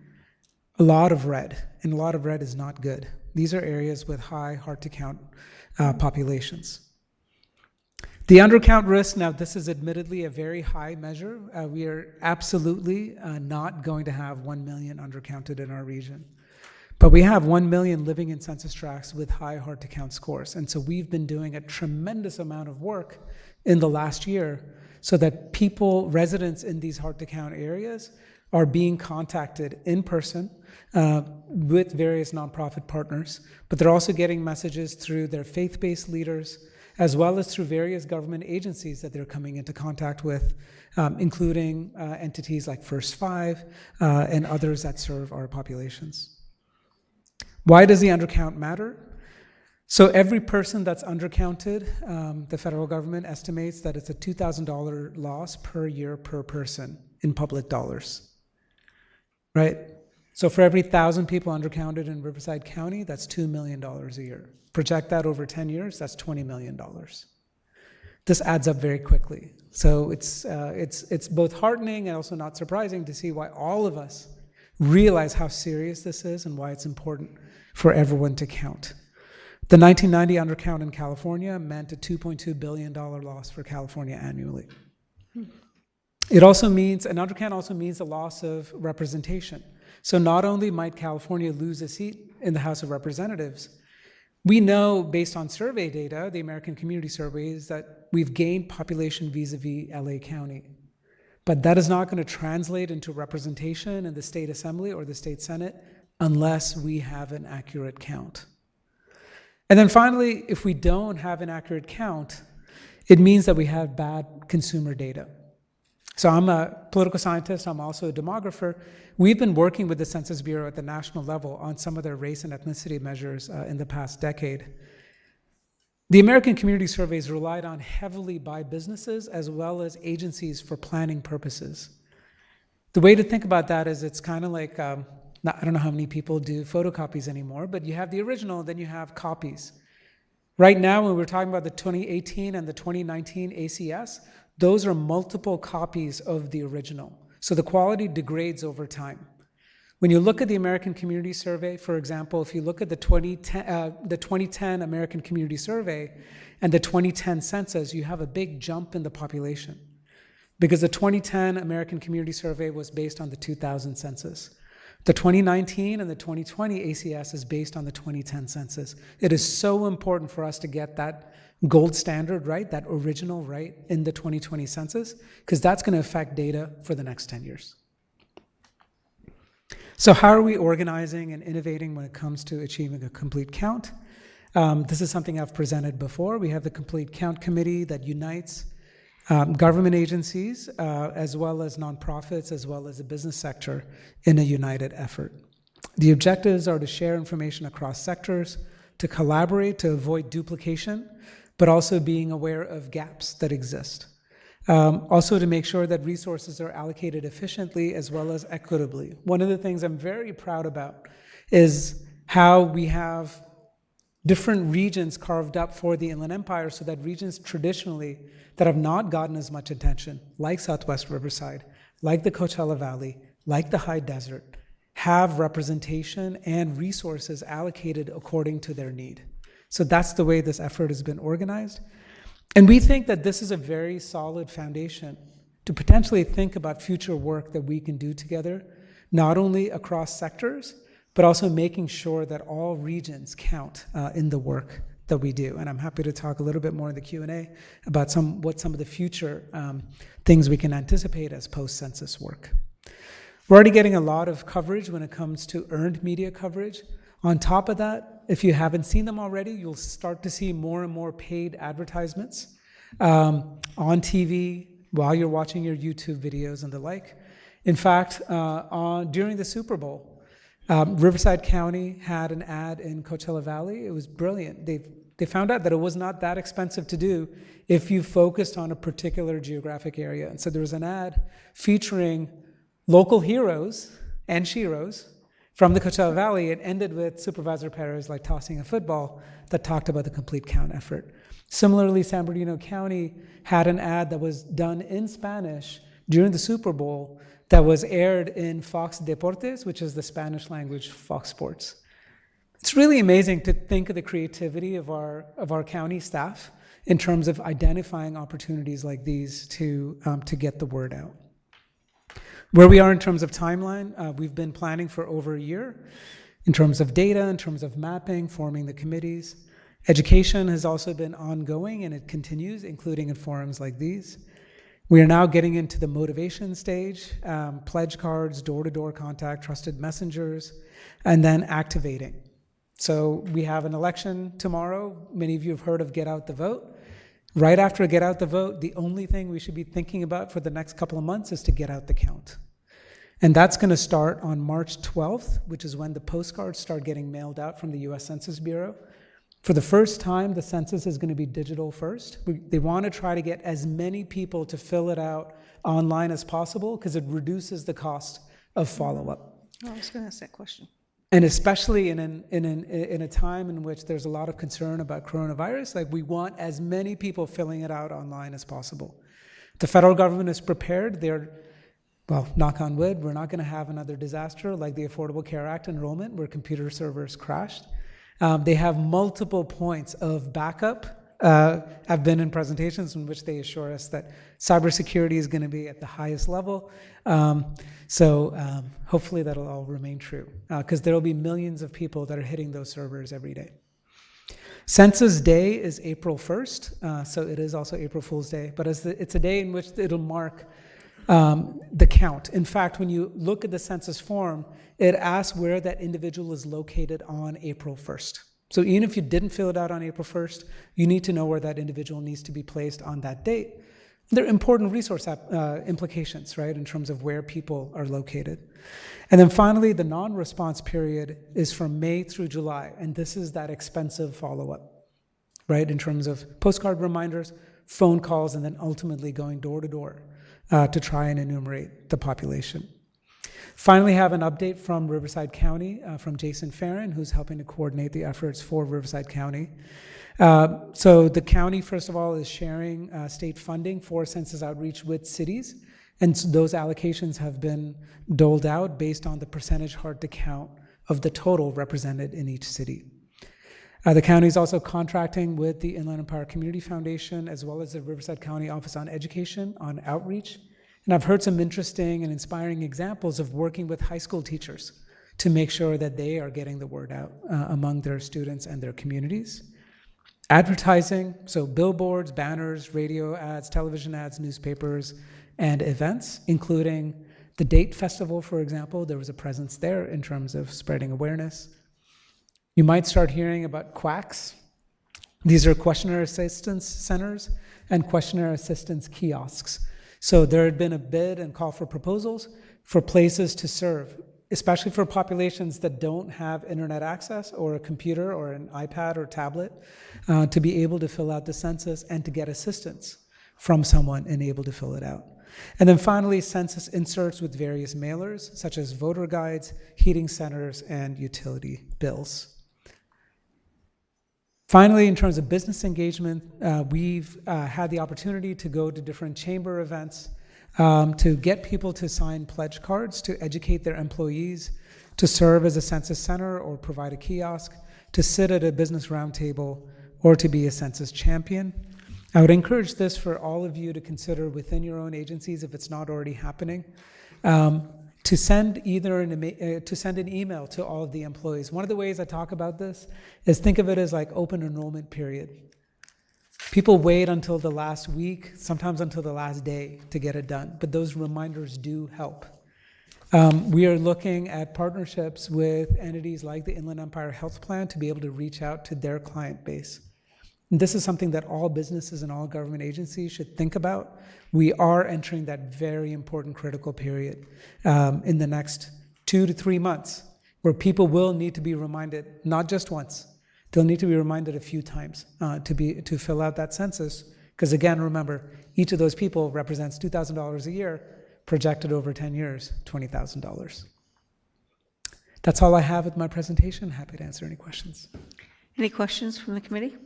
a lot of red, and a lot of red is not good. These are areas with high hard-to-count populations. The undercount risk, now this is admittedly a very high measure. We are absolutely not going to have 1 million undercounted in our region. But we have 1 million living in census tracts with high hard-to-count scores. And so we've been doing a tremendous amount of work in the last year so that people, residents in these hard-to-count areas, are being contacted in person with various nonprofit partners, but they're also getting messages through their faith-based leaders, as well as through various government agencies that they're coming into contact with, including entities like First Five and others that serve our populations. Why does the undercount matter? So every person that's undercounted, the federal government estimates that it's a $2,000 loss per year per person in public dollars, right? So for every 1,000 people undercounted in Riverside County, that's $2 million a year. Project that over 10 years, that's $20 million. This adds up very quickly. So it's both heartening and also not surprising to see why all of us realize how serious this is and why it's important for everyone to count. The 1990 undercount in California meant a $2.2 billion loss for California annually. It also means, an undercount also means a loss of representation. So not only might California lose a seat in the House of Representatives, we know based on survey data, the American Community Surveys, that we've gained population vis-a-vis LA County. But that is not going to translate into representation in the state assembly or the state senate unless we have an accurate count. And then finally, if we don't have an accurate count, it means that we have bad consumer data. So I'm a political scientist, I'm also a demographer. We've been working with the Census Bureau at the national level on some of their race and ethnicity measures in the past decade. The American Community Surveys relied on heavily by businesses as well as agencies for planning purposes. The way to think about that is it's kind of like, I don't know how many people do photocopies anymore, but you have the original, then you have copies. Right now, when we're talking about the 2018 and the 2019 ACS, those are multiple copies of the original. So the quality degrades over time. When you look at the American Community Survey, for example, if you look at the 2010 American Community Survey and the 2010 census, you have a big jump in the population because the 2010 American Community Survey was based on the 2000 census. The 2019 and the 2020 ACS is based on the 2010 census. It is so important for us to get that gold standard right, that original right in the 2020 census, because that's going to affect data for the next 10 years. So how are we organizing and innovating when it comes to achieving a complete count? This is something I've presented before. We have the Complete Count Committee that unites government agencies as well as nonprofits as well as the business sector in a united effort. The objectives are to share information across sectors, to collaborate, to avoid duplication, but also being aware of gaps that exist. Also to make sure that resources are allocated efficiently as well as equitably. One of the things I'm very proud about is how we have different regions carved up for the Inland Empire so that regions traditionally that have not gotten as much attention, like Southwest Riverside, like the Coachella Valley, like the High Desert, have representation and resources allocated according to their need. So that's the way this effort has been organized. And we think that this is a very solid foundation to potentially think about future work that we can do together, not only across sectors, but also making sure that all regions count in the work that we do. And I'm happy to talk a little bit more in the Q&A about what some of the future things we can anticipate as post-census work. We're already getting a lot of coverage when it comes to earned media coverage. On top of that, if you haven't seen them already, you'll start to see more and more paid advertisements on TV while you're watching your YouTube videos and the like. In fact, during the Super Bowl, Riverside County had an ad in Coachella Valley. It was brilliant. They found out that it was not that expensive to do if you focused on a particular geographic area. And so there was an ad featuring local heroes and sheroes from the Coachella Valley. It ended with Supervisor Perez like tossing a football that talked about the complete count effort. Similarly, San Bernardino County had an ad that was done in Spanish during the Super Bowl that was aired in Fox Deportes, which is the Spanish language Fox Sports. It's really amazing to think of the creativity of our county staff in terms of identifying opportunities like these to get the word out. Where we are in terms of timeline, we've been planning for over a year in terms of data, in terms of mapping, forming the committees. Education has also been ongoing and it continues, including in forums like these. We are now getting into the motivation stage, pledge cards, door-to-door contact, trusted messengers, and then activating. So we have an election tomorrow. Many of you have heard of Get Out the Vote. Right after Get Out the Vote, the only thing we should be thinking about for the next couple of months is to get out the count. And that's going to start on March 12th, which is when the postcards start getting mailed out from the US Census Bureau. For the first time, the census is going to be digital first. They want to try to get as many people to fill it out online as possible because it reduces the cost of follow-up. I was going to ask that question. And especially in a time in which there's a lot of concern about coronavirus, like we want as many people filling it out online as possible. The federal government is prepared. Well, knock on wood, we're not going to have another disaster like the Affordable Care Act enrollment where computer servers crashed. They have multiple points of backup. I've been in presentations in which they assure us that cybersecurity is going to be at the highest level. So hopefully that'll all remain true because there will be millions of people that are hitting those servers every day. Census Day is April 1st, so it is also April Fool's Day, but it's a day in which it'll mark the count. In fact, when you look at the census form, it asks where that individual is located on April 1st. So even if you didn't fill it out on April 1st, you need to know where that individual needs to be placed on that date. There are important resource implications, right, in terms of where people are located. And then finally, the non-response period is from May through July, and this is that expensive follow-up, right, in terms of postcard reminders, phone calls, and then ultimately going door to door to try and enumerate the population. Finally, have an update from Riverside County from Jason Farron, who's helping to coordinate the efforts for Riverside County. So the county, first of all, is sharing state funding for census outreach with cities, and so those allocations have been doled out based on the percentage hard to count of the total represented in each city. The county is also contracting with the Inland Empire Community Foundation as well as the Riverside County Office on Education on outreach. And I've heard some interesting and inspiring examples of working with high school teachers to make sure that they are getting the word out among their students and their communities. Advertising, so billboards, banners, radio ads, television ads, newspapers, and events, including the Date Festival, for example. There was a presence there in terms of spreading awareness. You might start hearing about quacks. These are questionnaire assistance centers and questionnaire assistance kiosks. So there had been a bid and call for proposals for places to serve, especially for populations that don't have internet access or a computer or an iPad or tablet, to be able to fill out the census and to get assistance from someone and able to fill it out. And then finally, census inserts with various mailers, such as voter guides, heating centers, and utility bills. Finally, in terms of business engagement, we've had the opportunity to go to different chamber events to get people to sign pledge cards, to educate their employees, to serve as a census center or provide a kiosk, to sit at a business roundtable, or to be a census champion. I would encourage this for all of you to consider within your own agencies if it's not already happening. To send an email to all of the employees. One of the ways I talk about this is think of it as like open enrollment period. People wait until the last week, sometimes until the last day to get it done, but those reminders do help. We are looking at partnerships with entities like the Inland Empire Health Plan to be able to reach out to their client base. And this is something that all businesses and all government agencies should think about. We are entering that very important critical period in the next 2 to 3 months where people will need to be reminded, not just once, they'll need to be reminded a few times to fill out that census. Because again, remember, each of those people represents $2,000 a year, projected over 10 years, $20,000. That's all I have with my presentation. Happy to answer any questions. Any questions from the committee?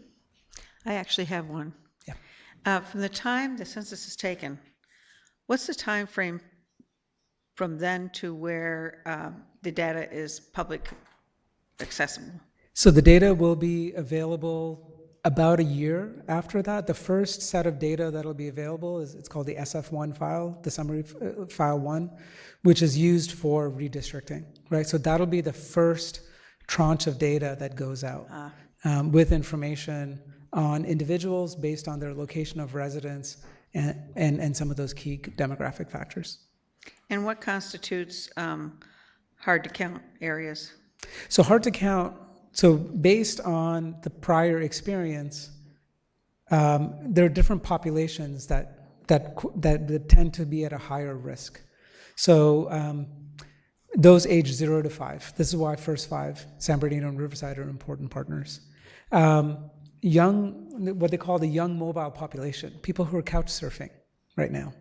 I actually have one. Yeah. From the time the census is taken, what's the time frame from then to where the data is public accessible? So the data will be available about a year after that. The first set of data that'll be available it's called the SF1 file, the summary file 1, which is used for redistricting, right? So that'll be the first tranche of data that goes out with information on individuals based on their location of residence and some of those key demographic factors. And what constitutes hard to count areas? So hard to count. So based on the prior experience, there are different populations that tend to be at a higher risk. So those aged 0 to 5. This is why First 5, San Bernardino and Riverside are important partners. What they call the young mobile population, people who are couch surfing right now,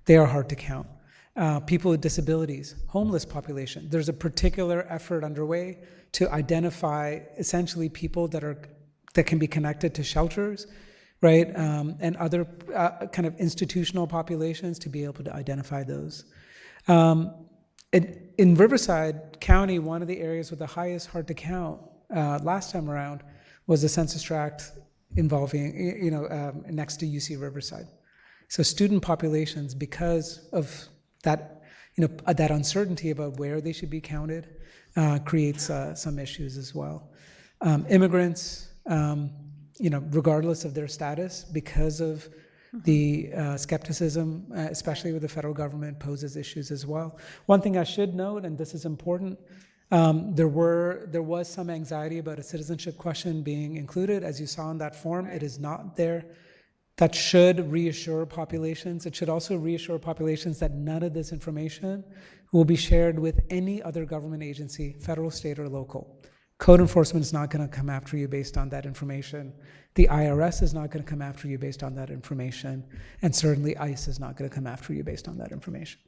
they are hard to count. People with disabilities, homeless population. There's a particular effort underway to identify essentially people that can be connected to shelters, right, and other kind of institutional populations to be able to identify those. In Riverside County, one of the areas with the highest hard to count last time around was the census tract involving, next to UC Riverside. So student populations, because of that, that uncertainty about where they should be counted, creates some issues as well. Immigrants, regardless of their status, because of the skepticism, especially with the federal government, poses issues as well. One thing I should note, and this is important, there was some anxiety about a citizenship question being included. As you saw in that form, it is not there. That should reassure populations. It should also reassure populations that none of this information will be shared with any other government agency, federal, state, or local. Code enforcement is not going to come after you based on that information. The IRS is not going to come after you based on that information. And certainly ICE is not going to come after you based on that information.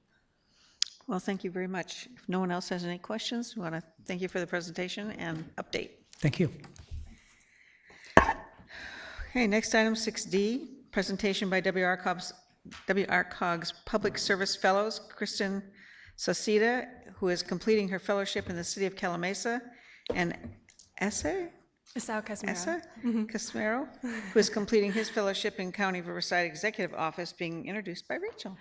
Well, thank you very much. If no one else has any questions, we want to thank you for the presentation and update. Thank you. Okay, next item, 6D, presentation by WRCOG's Public Service Fellows, Kristen Sauceda, who is completing her fellowship in the city of Calamasa, and Essa Casmero, who is completing his fellowship in County Riverside Executive Office, being introduced by Rachel.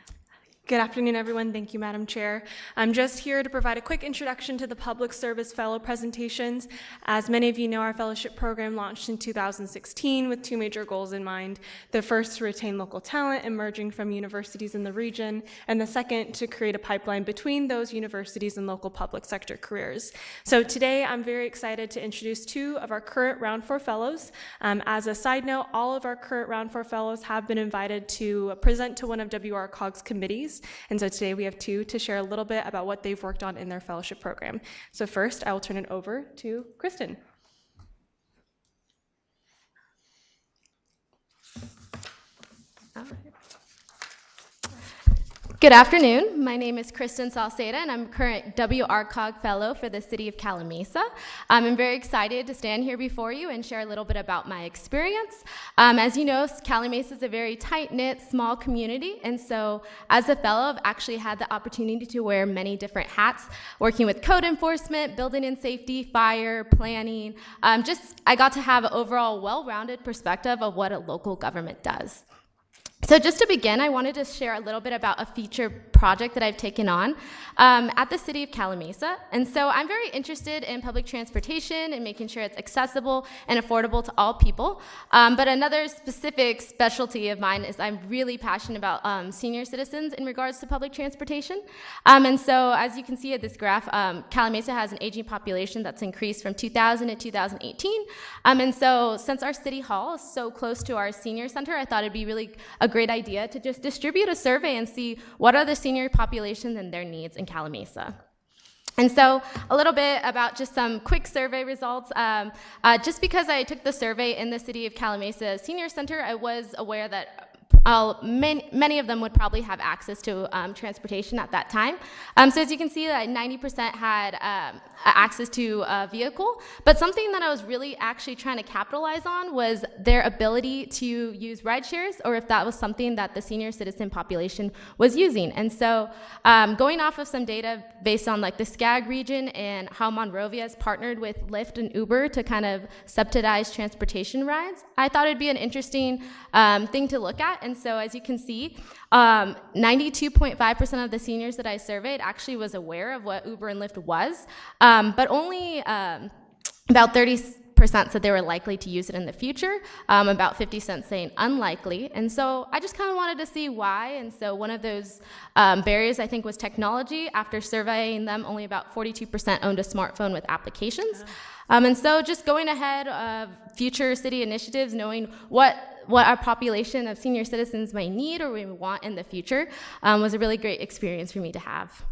Good afternoon, everyone. Thank you, Madam Chair. I'm just here to provide a quick introduction to the Public Service Fellow presentations. As many of you know, our fellowship program launched in 2016 with two major goals in mind. The first, to retain local talent emerging from universities in the region, and the second, to create a pipeline between those universities and local public sector careers. So today, I'm very excited to introduce two of our current Round 4 Fellows. As a side note, all of our current Round 4 Fellows have been invited to present to one of WRCOG's committees. And so today we have two to share a little bit about what they've worked on in their fellowship program. So first, I will turn it over to Kristen. Good afternoon. My name is Kristen Sauceda, and I'm current WRCOG Fellow for the City of Calamasa. I'm very excited to stand here before you and share a little bit about my experience. As you know, Calamasa is a very tight-knit, small community, and so as a fellow, I've actually had the opportunity to wear many different hats, working with code enforcement, building and safety, fire, planning. I got to have an overall well-rounded perspective of what a local government does. So just to begin, I wanted to share a little bit about a feature project that I've taken on at the City of Calamasa. And so I'm very interested in public transportation and making sure it's accessible and affordable to all people. But another specific specialty of mine is I'm really passionate about senior citizens in regards to public transportation. And so as you can see at this graph, Calamasa has an aging population that's increased from 2000 to 2018. And so since our City Hall is so close to our senior center, I thought it'd be really a great idea to just distribute a survey and see what are the senior populations and their needs in Calamasa. And so a little bit about just some quick survey results. Just because I took the survey in the City of Calamasa Senior Center, I was aware that many of them would probably have access to transportation at that time. So as you can see, that 90% had access to a vehicle, but something that I was really actually trying to capitalize on was their ability to use ride shares, or if that was something that the senior citizen population was using. And so going off of some data based on like the SCAG region and how Monrovia has partnered with Lyft and Uber to kind of subsidize transportation rides, I thought it'd be an interesting thing to look at. And so as you can see, 92.5% of the seniors that I surveyed actually was aware of what Uber and Lyft was, but only about 30% 40% said they were likely to use it in the future, about 50 cents saying unlikely. And so I just kind of wanted to see why. And so one of those barriers, I think, was technology. After surveying them, only about 42% owned a smartphone with applications. And so just going ahead of future city initiatives, knowing what our population of senior citizens may need or we want in the future was a really great experience for me to have.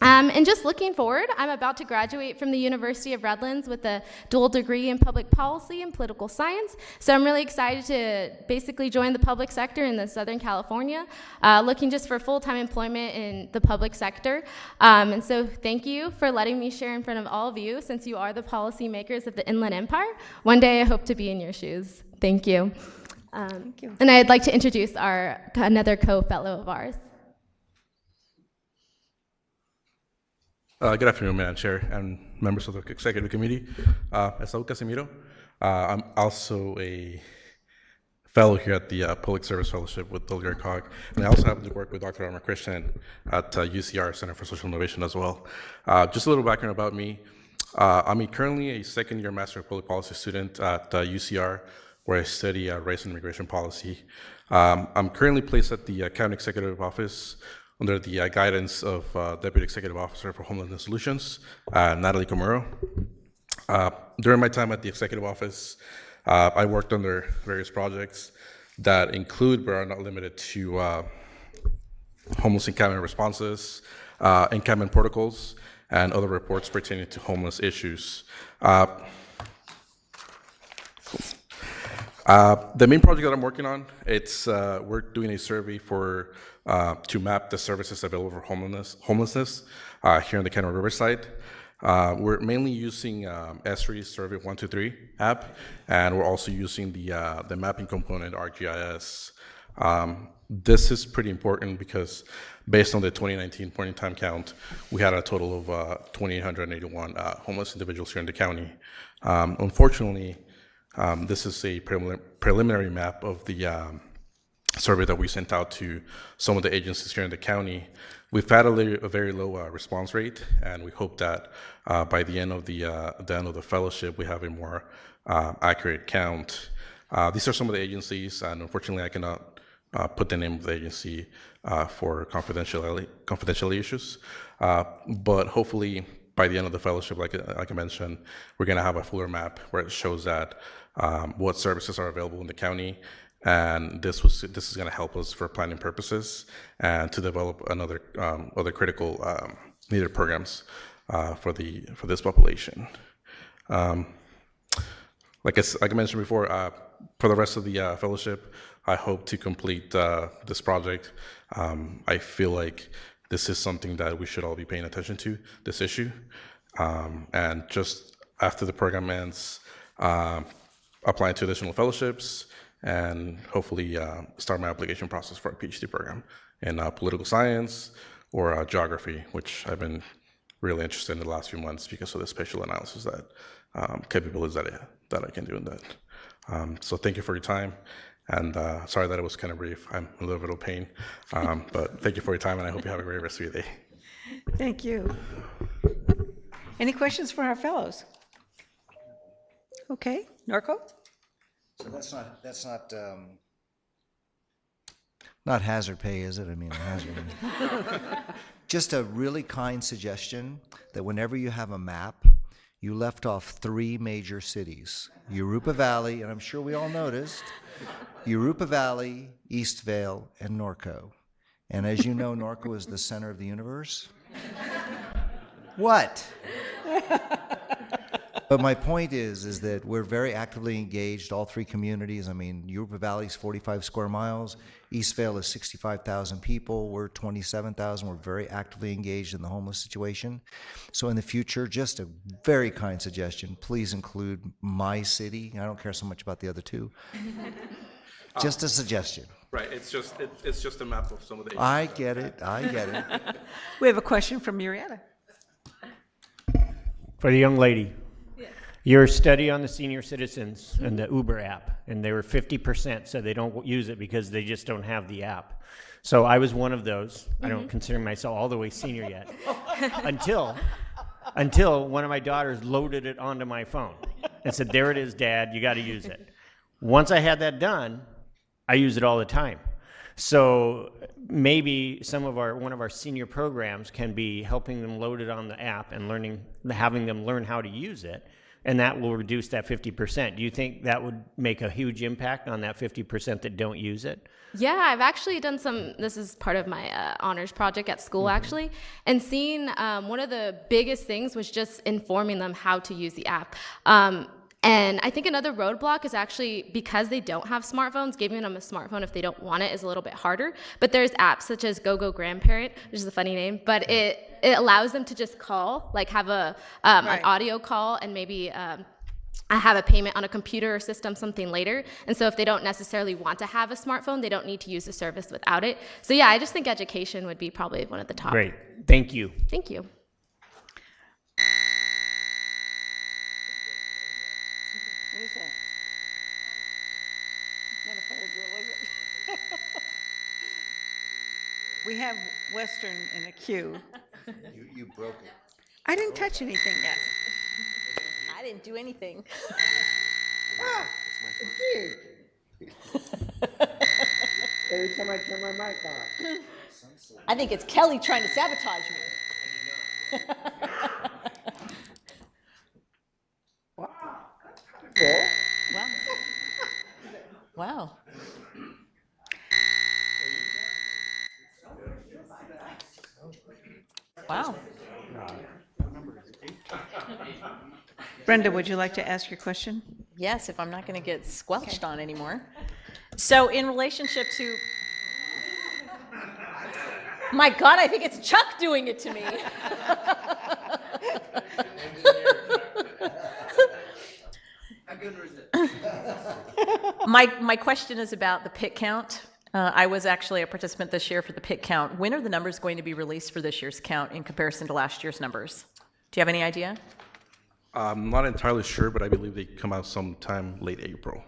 And just looking forward, I'm about to graduate from the University of Redlands with a dual degree in public policy and political science. So I'm really excited to basically join the public sector in the Southern California, looking just for full-time employment in the public sector. And so thank you for letting me share in front of all of you, since you are the policymakers of the Inland Empire. One day I hope to be in your shoes. Thank you. And I'd like to introduce another co-fellow of ours. Good afternoon, Madam Chair and members of the Executive Committee. Esau Casimiro. I'm also a fellow here at the Public Service Fellowship with WRCOG, and I also happen to work with Dr. Armor Christian at UCR Center for Social Innovation as well. Just a little background about me. I'm currently a second-year Master of Public Policy student at UCR, where I study race and immigration policy. I'm currently placed at the County Executive Office under the guidance of Deputy Executive Officer for Homelessness Solutions, Natalie Camaro. During my time at the Executive Office, I worked under various projects that include, but are not limited to, homeless encampment responses, encampment protocols, and other reports pertaining to homeless issues. The main project that I'm working on, we're doing a survey to map the services available for homelessness here in the County of Riverside. We're mainly using Esri's Survey 123 app, and we're also using the mapping component, ArcGIS. This is pretty important because based on the 2019 point in time count, we had a total of 2,881 homeless individuals here in the county. Unfortunately, this is a preliminary map of the survey that we sent out to some of the agencies here in the county. We've had a very low response rate, and we hope that by the end of the fellowship, we have a more accurate count. These are some of the agencies, and unfortunately, I cannot put the name of the agency for confidentiality issues. But hopefully, by the end of the fellowship, like I mentioned, we're going to have a fuller map where it shows that what services are available in the county. And this is going to help us for planning purposes and to develop other critical needed programs for this population. Like I mentioned before, for the rest of the fellowship, I hope to complete this project. I feel like this is something that we should all be paying attention to, this issue. And just after the program ends, applying to additional fellowships, and hopefully start my application process for a PhD program in political science or geography, which I've been really interested in the last few months because of the spatial analysis capabilities that I can do in that. So thank you for your time, and sorry that it was kind of brief. I'm a little bit of pain, but thank you for your time, and I hope you have a great rest of your day. Thank you. Any questions for our fellows? Okay, Norco? So that's not hazard pay, is it? I mean, hazard. Just a really kind suggestion that whenever you have a map, you left off 3 major cities: Yurupa Valley, and I'm sure we all noticed, Yurupa Valley, Eastvale, and Norco. And as you know, Norco is the center of the universe. What? But my point is that we're very actively engaged, all 3 communities. I mean, Yurupa Valley is 45 square miles. Eastvale is 65,000 people. We're 27,000. We're very actively engaged in the homeless situation. So in the future, just a very kind suggestion, please include my city. I don't care so much about the other 2. Just a suggestion. Right, it's just a map of some of the. I get it. We have a question from Murietta. For the young lady. Your study on the senior citizens and the Uber app, and they were 50% said they don't use it because they just don't have the app. So I was one of those. I don't consider myself all the way senior yet. until one of my daughters loaded it onto my phone. and said, there it is, Dad, you got to use it. Once I had that done, I use it all the time. So maybe one of our senior programs can be helping them load it on the app and having them learn how to use it, and that will reduce that 50%. Do you think that would make a huge impact on that 50% that don't use it? Yeah, I've actually done this is part of my honors project at school, actually, and seeing one of the biggest things was just informing them how to use the app. And I think another roadblock is actually because they don't have smartphones, giving them a smartphone if they don't want it is a little bit harder. But there's apps such as GoGo Grandparent, which is a funny name, but it allows them to just call, like have an audio call, and maybe I have a payment on a computer or system something later. And so if they don't necessarily want to have a smartphone, they don't need to use the service without it. So yeah, I just think education would be probably one of the top. Great. Thank you. Thank you. What is that? Not a fire drill, is it? We have Western in the queue. You broke it. I didn't touch anything yet. I didn't do anything. Every time I turn my mic on. I think it's Kelly trying to sabotage me. Wow. Cool. Wow. Wow. Brenda, would you like to ask your question? Yes, if I'm not going to get squelched on anymore. So in relationship to... My God, I think it's Chuck doing it to me. My question is about the pit count. I was actually a participant this year for the pit count. When are the numbers going to be released for this year's count in comparison to last year's numbers? Do you have any idea? I'm not entirely sure, but I believe they come out sometime late April.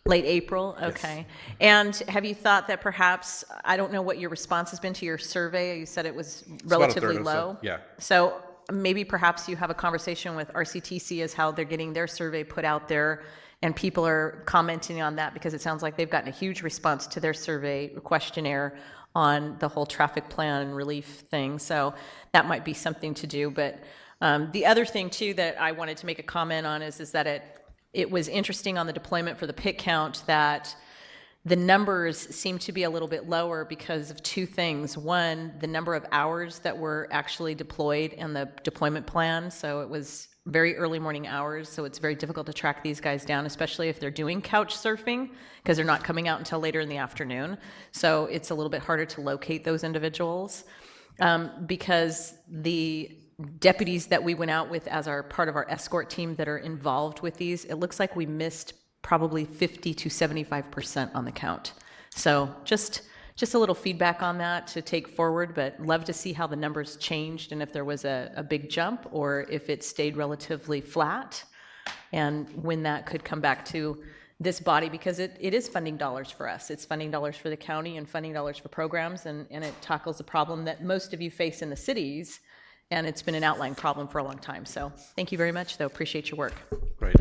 Late April? Okay. And have you thought that perhaps, I don't know what your response has been to your survey. You said it was relatively low. Yeah. So maybe perhaps you have a conversation with RCTC as how they're getting their survey put out there, and people are commenting on that because it sounds like they've gotten a huge response to their survey questionnaire on the whole traffic plan and relief thing. So that might be something to do. But the other thing too that I wanted to make a comment on is that it was interesting on the deployment for the pit count that the numbers seem to be a little bit lower because of two things. One, the number of hours that were actually deployed in the deployment plan. So it was very early morning hours, so it's very difficult to track these guys down, especially if they're doing couch surfing, because they're not coming out until later in the afternoon. So it's a little bit harder to locate those individuals. Because the deputies that we went out with as part of our escort team that are involved with these, it looks like we missed probably 50 to 75% on the count. So just a little feedback on that to take forward, but love to see how the numbers changed and if there was a big jump or if it stayed relatively flat, and when that could come back to this body, because it is funding dollars for us. It's funding dollars for the county and funding dollars for programs, and it tackles a problem that most of you face in the cities, and it's been an outlying problem for a long time. So thank you very much, though. Appreciate your work. Right.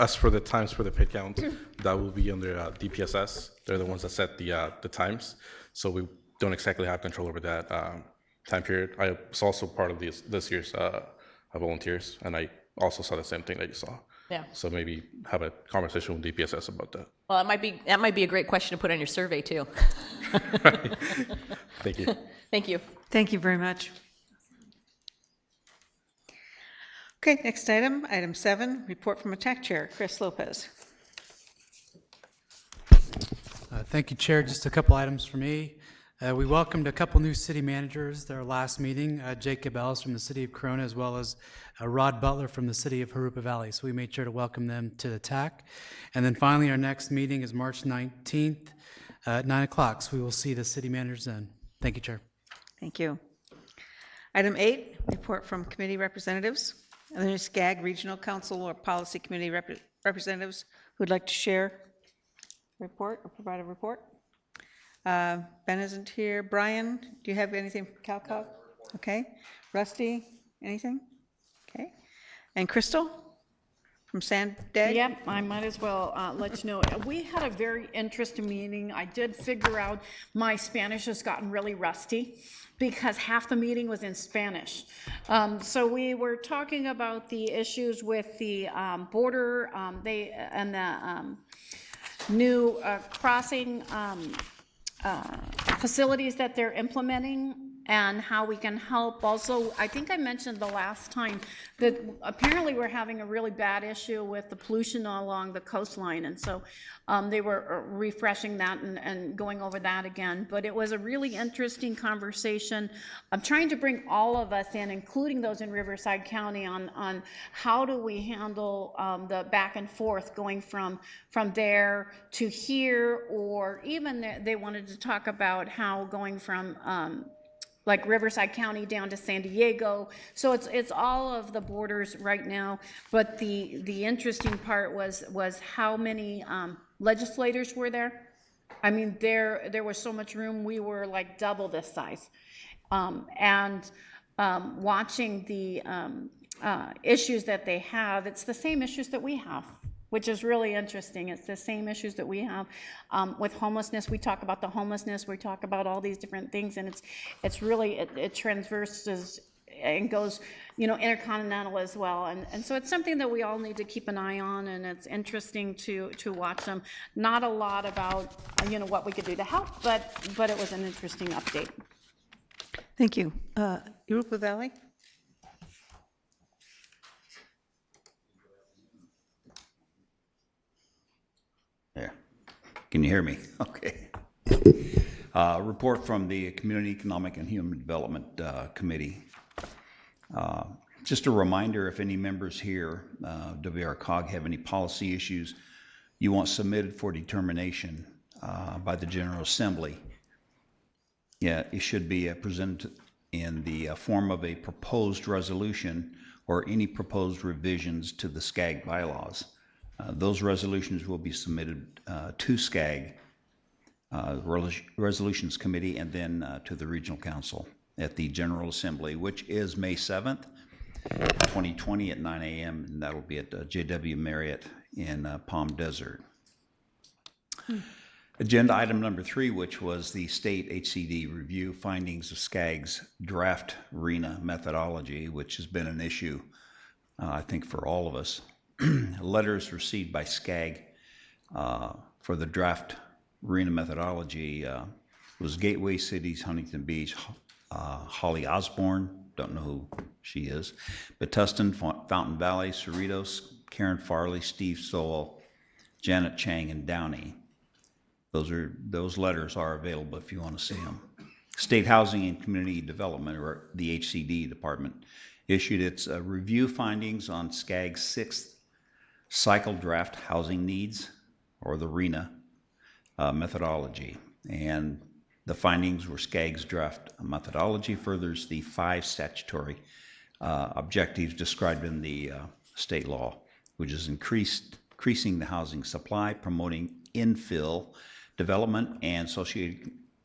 As for the times for the pit count, that will be under DPSS. They're the ones that set the times. So we don't exactly have control over that time period. I was also part of this year's volunteers, and I also saw the same thing that you saw. Yeah. So maybe have a conversation with DPSS about that. Well, that might be a great question to put on your survey, too. Right. Thank you. Thank you. Thank you very much. Okay, next item, item 7, report from attack chair, Chris Lopez. Thank you, Chair. Just a couple items for me. We welcomed a couple new city managers their last meeting, Jacob Ellis from the city of Corona, as well as Rod Butler from the city of Jurupa Valley. So we made sure to welcome them to the TAC. And then finally, our next meeting is March 19th at 9 o'clock. So we will see the city managers then. Thank you, Chair. Thank you. Item 8, report from committee representatives. Are there any SCAG Regional Council or Policy Committee representatives who'd like to share a report or provide a report? Ben isn't here. Brian, do you have anything from CalCog? Okay. Rusty, anything? Okay. And Crystal from Sanday? Yep, I might as well let you know. We had a very interesting meeting. I did figure out my Spanish has gotten really rusty because half the meeting was in Spanish. So we were talking about the issues with the border and the new crossing facilities that they're implementing, and how we can help. Also, I think I mentioned the last time that apparently we're having a really bad issue with the pollution along the coastline, and so they were refreshing that and going over that again. But it was a really interesting conversation. I'm trying to bring all of us in, including those in Riverside County, on how do we handle the back and forth going from there to here, or even they wanted to talk about how going from like Riverside County down to San Diego. So it's all of the borders right now. But the interesting part was how many legislators were there. I mean, there was so much room. We were like double this size. Watching the issues that they have, it's the same issues that we have, which is really interesting. It's the same issues that we have with homelessness. We talk about the homelessness, we talk about all these different things, and it's really, it transverses and goes, intercontinental as well. And so it's something that we all need to keep an eye on, and it's interesting to watch them. Not a lot about, what we could do to help, but it was an interesting update. Thank you. Urupa Valley? Yeah. Can you hear me? Okay. Report from the Community Economic and Human Development Committee. Just a reminder, if any members here, WRCOG, have any policy issues you want submitted for determination by the General Assembly, it should be presented in the form of a proposed resolution or any proposed revisions to the SCAG bylaws. Those resolutions will be submitted to SCAG, Resolutions Committee, and then to the Regional Council at the General Assembly, which is May 7th, 2020 at 9 a.m., and that'll be at JW Marriott in Palm Desert. Agenda item number 3, which was the state HCD review findings of SCAG's draft RENA methodology, which has been an issue, I think, for all of us. Letters received by SCAG for the draft RENA methodology was Gateway Cities, Huntington Beach, Holly Osborne, don't know who she is, but Tustin, Fountain Valley, Cerritos, Karen Farley, Steve Sowell, Janet Chang, and Downey. Those letters are available if you want to see them. State Housing and Community Development, or the HCD department, issued its review findings on SCAG's 6th cycle draft housing needs, or the RENA methodology. And the findings were SCAG's draft methodology furthers the 5 statutory objectives described in the state law, which is increasing the housing supply, promoting infill development and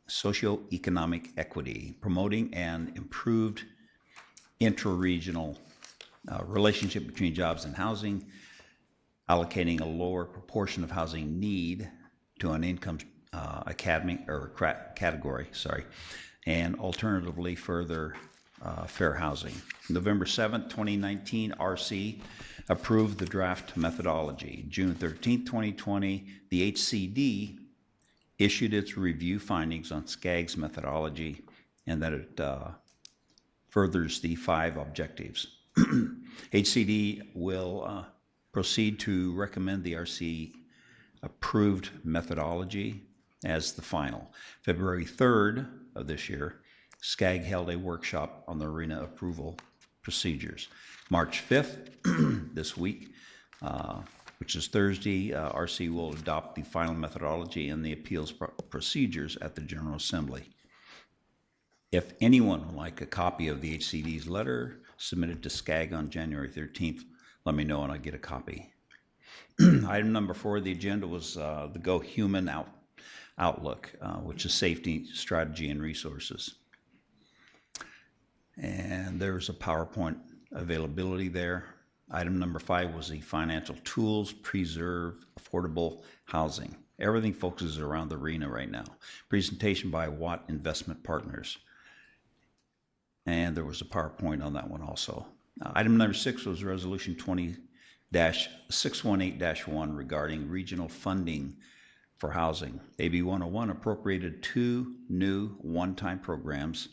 socioeconomic equity, promoting an improved intra-regional relationship between jobs and housing, allocating a lower proportion of housing need to an income category, and alternatively further fair housing. November 7th, 2019, RC approved the draft methodology. June 13th, 2020, the HCD issued its review findings on SCAG's methodology, and that it furthers the 5 objectives. HCD will proceed to recommend the RC approved methodology as the final. February 3rd of this year, SCAG held a workshop on the RENA approval procedures. March 5th, this week, which is Thursday, RC will adopt the final methodology and the appeals procedures at the General Assembly. If anyone would like a copy of the HCD's letter submitted to SCAG on January 13th, let me know and I'll get a copy. Item number 4 of the agenda was the Go Human Outlook, which is safety, strategy, and resources. And there's a PowerPoint availability there. Item number 5 was the financial tools preserve affordable housing. Everything focuses around the arena right now. Presentation by Watt Investment Partners. And there was a PowerPoint on that one also. Item number 6 was Resolution 20-618-1 regarding regional funding for housing. AB 101 appropriated 2 new one-time programs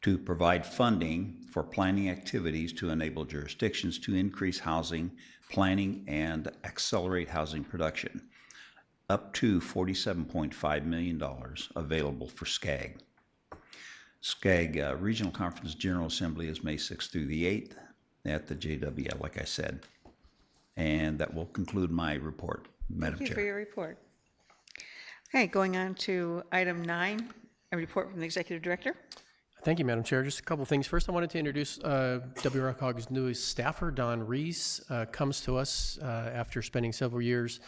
to provide funding for planning activities to enable jurisdictions to increase housing planning and accelerate housing production. Up to $47.5 million available for SCAG. SCAG Regional Conference General Assembly is May 6th through the 8th at the JWL, like I said. And that will conclude my report, Madam Thank you Chair. for your report. Okay, going on to item 9, a report from the Executive Director. Thank you, Madam Chair. Just a couple of things. First, I wanted to introduce WRCOG's newest staffer, Don Rees, comes to us after spending several years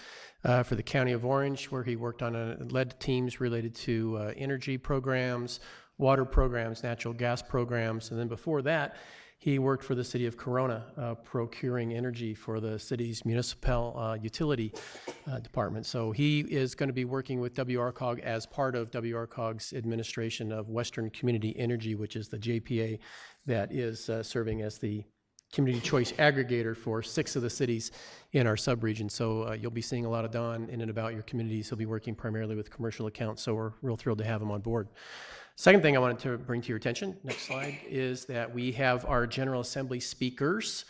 for the County of Orange, where he worked on led teams related to energy programs, water programs, natural gas programs, and then before that, he worked for the city of Corona, procuring energy for the city's municipal utility department. So he is going to be working with WRCOG as part of WRCOG's administration of Western Community Energy, which is the JPA that is serving as the community choice aggregator for 6 of the cities in our subregion. So you'll be seeing a lot of Don in and about your communities. He'll be working primarily with commercial accounts, so we're real thrilled to have him on board. Second thing I wanted to bring to your attention, next slide, is that we have our General Assembly speakers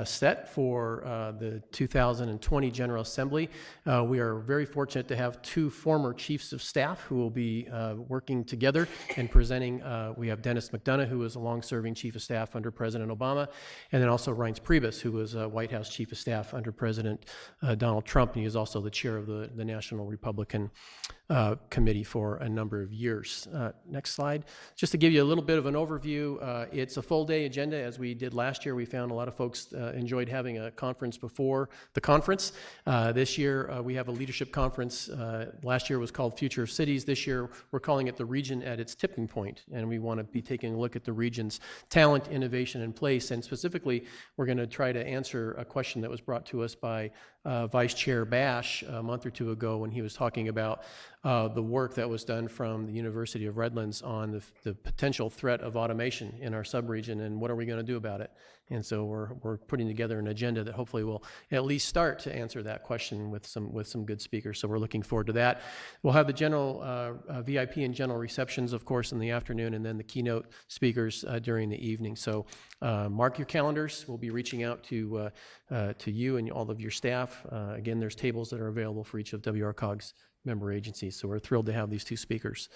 set for the 2020 General Assembly. We are very fortunate to have 2 former chiefs of staff who will be working together and presenting. We have Dennis McDonough, who was a long-serving chief of staff under President Obama, and then also Reince Priebus, who was a White House chief of staff under President Donald Trump, and he is also the chair of the National Republican Committee for a number of years. Next slide. Just to give you a little bit of an overview, it's a full day agenda as we did last year. We found a lot of folks enjoyed having a conference before the conference. This year we have a leadership conference. Last year was called Future of Cities. This year we're calling it the region at its tipping point, and we want to be taking a look at the region's talent, innovation, and place. And specifically, we're going to try to answer a question that was brought to us by Vice Chair Bash a month or 2 ago when he was talking about the work that was done from the University of Redlands on the potential threat of automation in our subregion and what are we going to do about it. And so we're putting together an agenda that hopefully will at least start to answer that question with some good speakers. So we're looking forward to that. We'll have the general VIP and general receptions, of course, in the afternoon, and then the keynote speakers during the evening. So mark your calendars. We'll be reaching out to you and all of your staff. Again, there's tables that are available for each of WRCOG's member agencies. So we're thrilled to have these 2 speakers.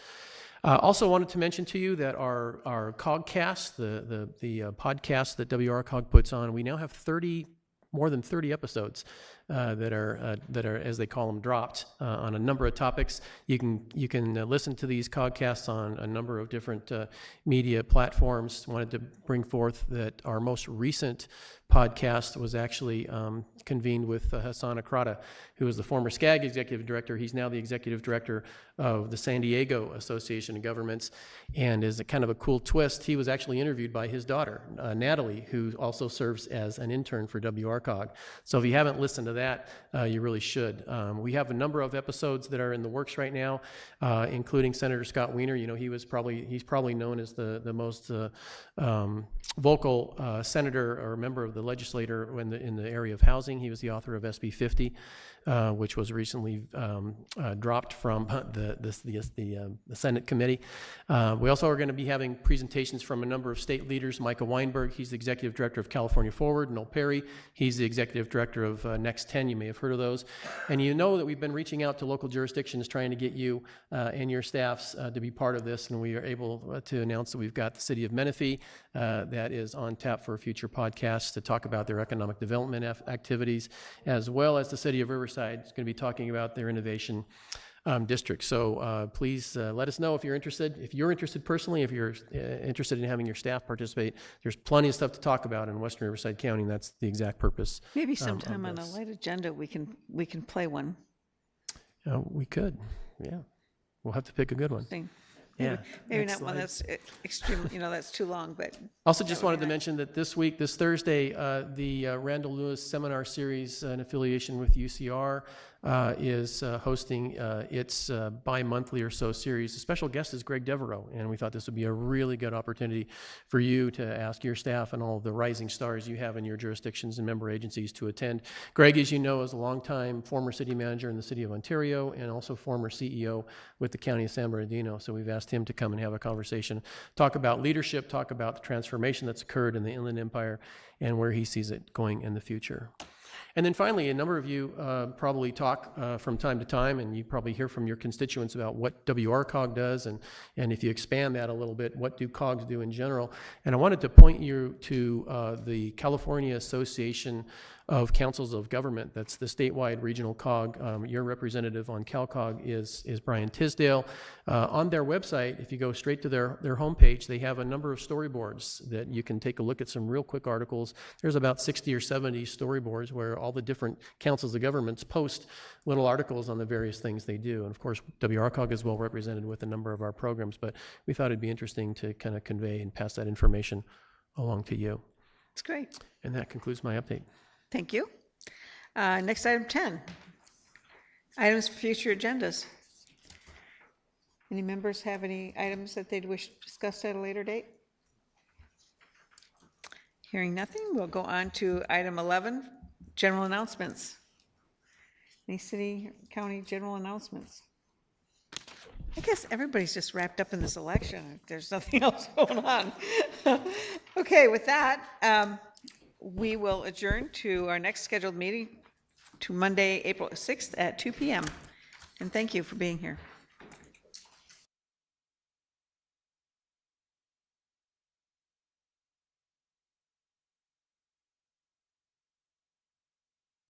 Also wanted to mention to you that our COGcast, the podcast that WRCOG puts on, we now have more than 30 episodes that are, as they call them, dropped on a number of topics. You can listen to these COGcasts on a number of different media platforms. Wanted to bring forth that our most recent podcast was actually convened with Hassan Akrada, who is the former SCAG executive director. He's now the executive director of the San Diego Association of Governments, and is a kind of a cool twist. He was actually interviewed by his daughter, Natalie, who also serves as an intern for WRCOG. So if you haven't listened to that, you really should. We have a number of episodes that are in the works right now, including Senator Scott Wiener. You know, he's probably known as the most vocal senator or member of the legislature in the area of housing. He was the author of SB 50, which was recently dropped from the Senate committee. We also are going to be having presentations from a number of state leaders. Micah Weinberg, he's the executive director of California Forward. Noel Perry, he's the executive director of Next 10. You may have heard of those. And you know that we've been reaching out to local jurisdictions trying to get you and your staffs to be part of this, and we are able to announce that we've got the city of Menifee that is on tap for a future podcast to talk about their economic development activities, as well as the city of Riverside is going to be talking about their innovation district. So please let us know if you're interested. If you're interested personally, if you're interested in having your staff participate, there's plenty of stuff to talk about in Western Riverside County, and that's the exact purpose. Maybe sometime on a light agenda we can play one. We could, yeah. We'll have to pick a good one. Interesting. Yeah, Maybe next not one slide. that's extremely, that's too long, but. Also, just wanted to mention that this week, this Thursday, the Randall Lewis Seminar Series, in affiliation with UCR, is hosting its bi-monthly or so series. The special guest is Greg Devereaux, and we thought this would be a really good opportunity for you to ask your staff and all of the rising stars you have in your jurisdictions and member agencies to attend. Greg, as you know, is a longtime former city manager in the city of Ontario and also former CEO with the county of San Bernardino. So we've asked him to come and have a conversation, talk about leadership, talk about the transformation that's occurred in the Inland Empire and where he sees it going in the future. And then finally, a number of you probably talk from time to time, and you probably hear from your constituents about what WRCOG does, and if you expand that a little bit, what do COGs do in general? And I wanted to point you to the California Association of Councils of Government. That's the statewide regional COG. Your representative on CalCOG is Brian Tisdale. On their website, if you go straight to their homepage, they have a number of storyboards that you can take a look at, some real quick articles. There's about 60 or 70 storyboards where all the different councils of governments post little articles on the various things they do. And of course, WRCOG is well represented with a number of our programs, but we thought it'd be interesting to kind of convey and pass that information along to you. That's great. And that concludes my update. Thank you. Next, item 10. Items for future agendas. Any members have any items that they'd wish to discuss at a later date? Hearing nothing, we'll go on to item 11, general announcements. Any city, county general announcements? I guess everybody's just wrapped up in this election. There's nothing else going on. Okay, with that, we will adjourn to our next scheduled meeting to Monday, April 6th at 2 p.m. And thank you for being here.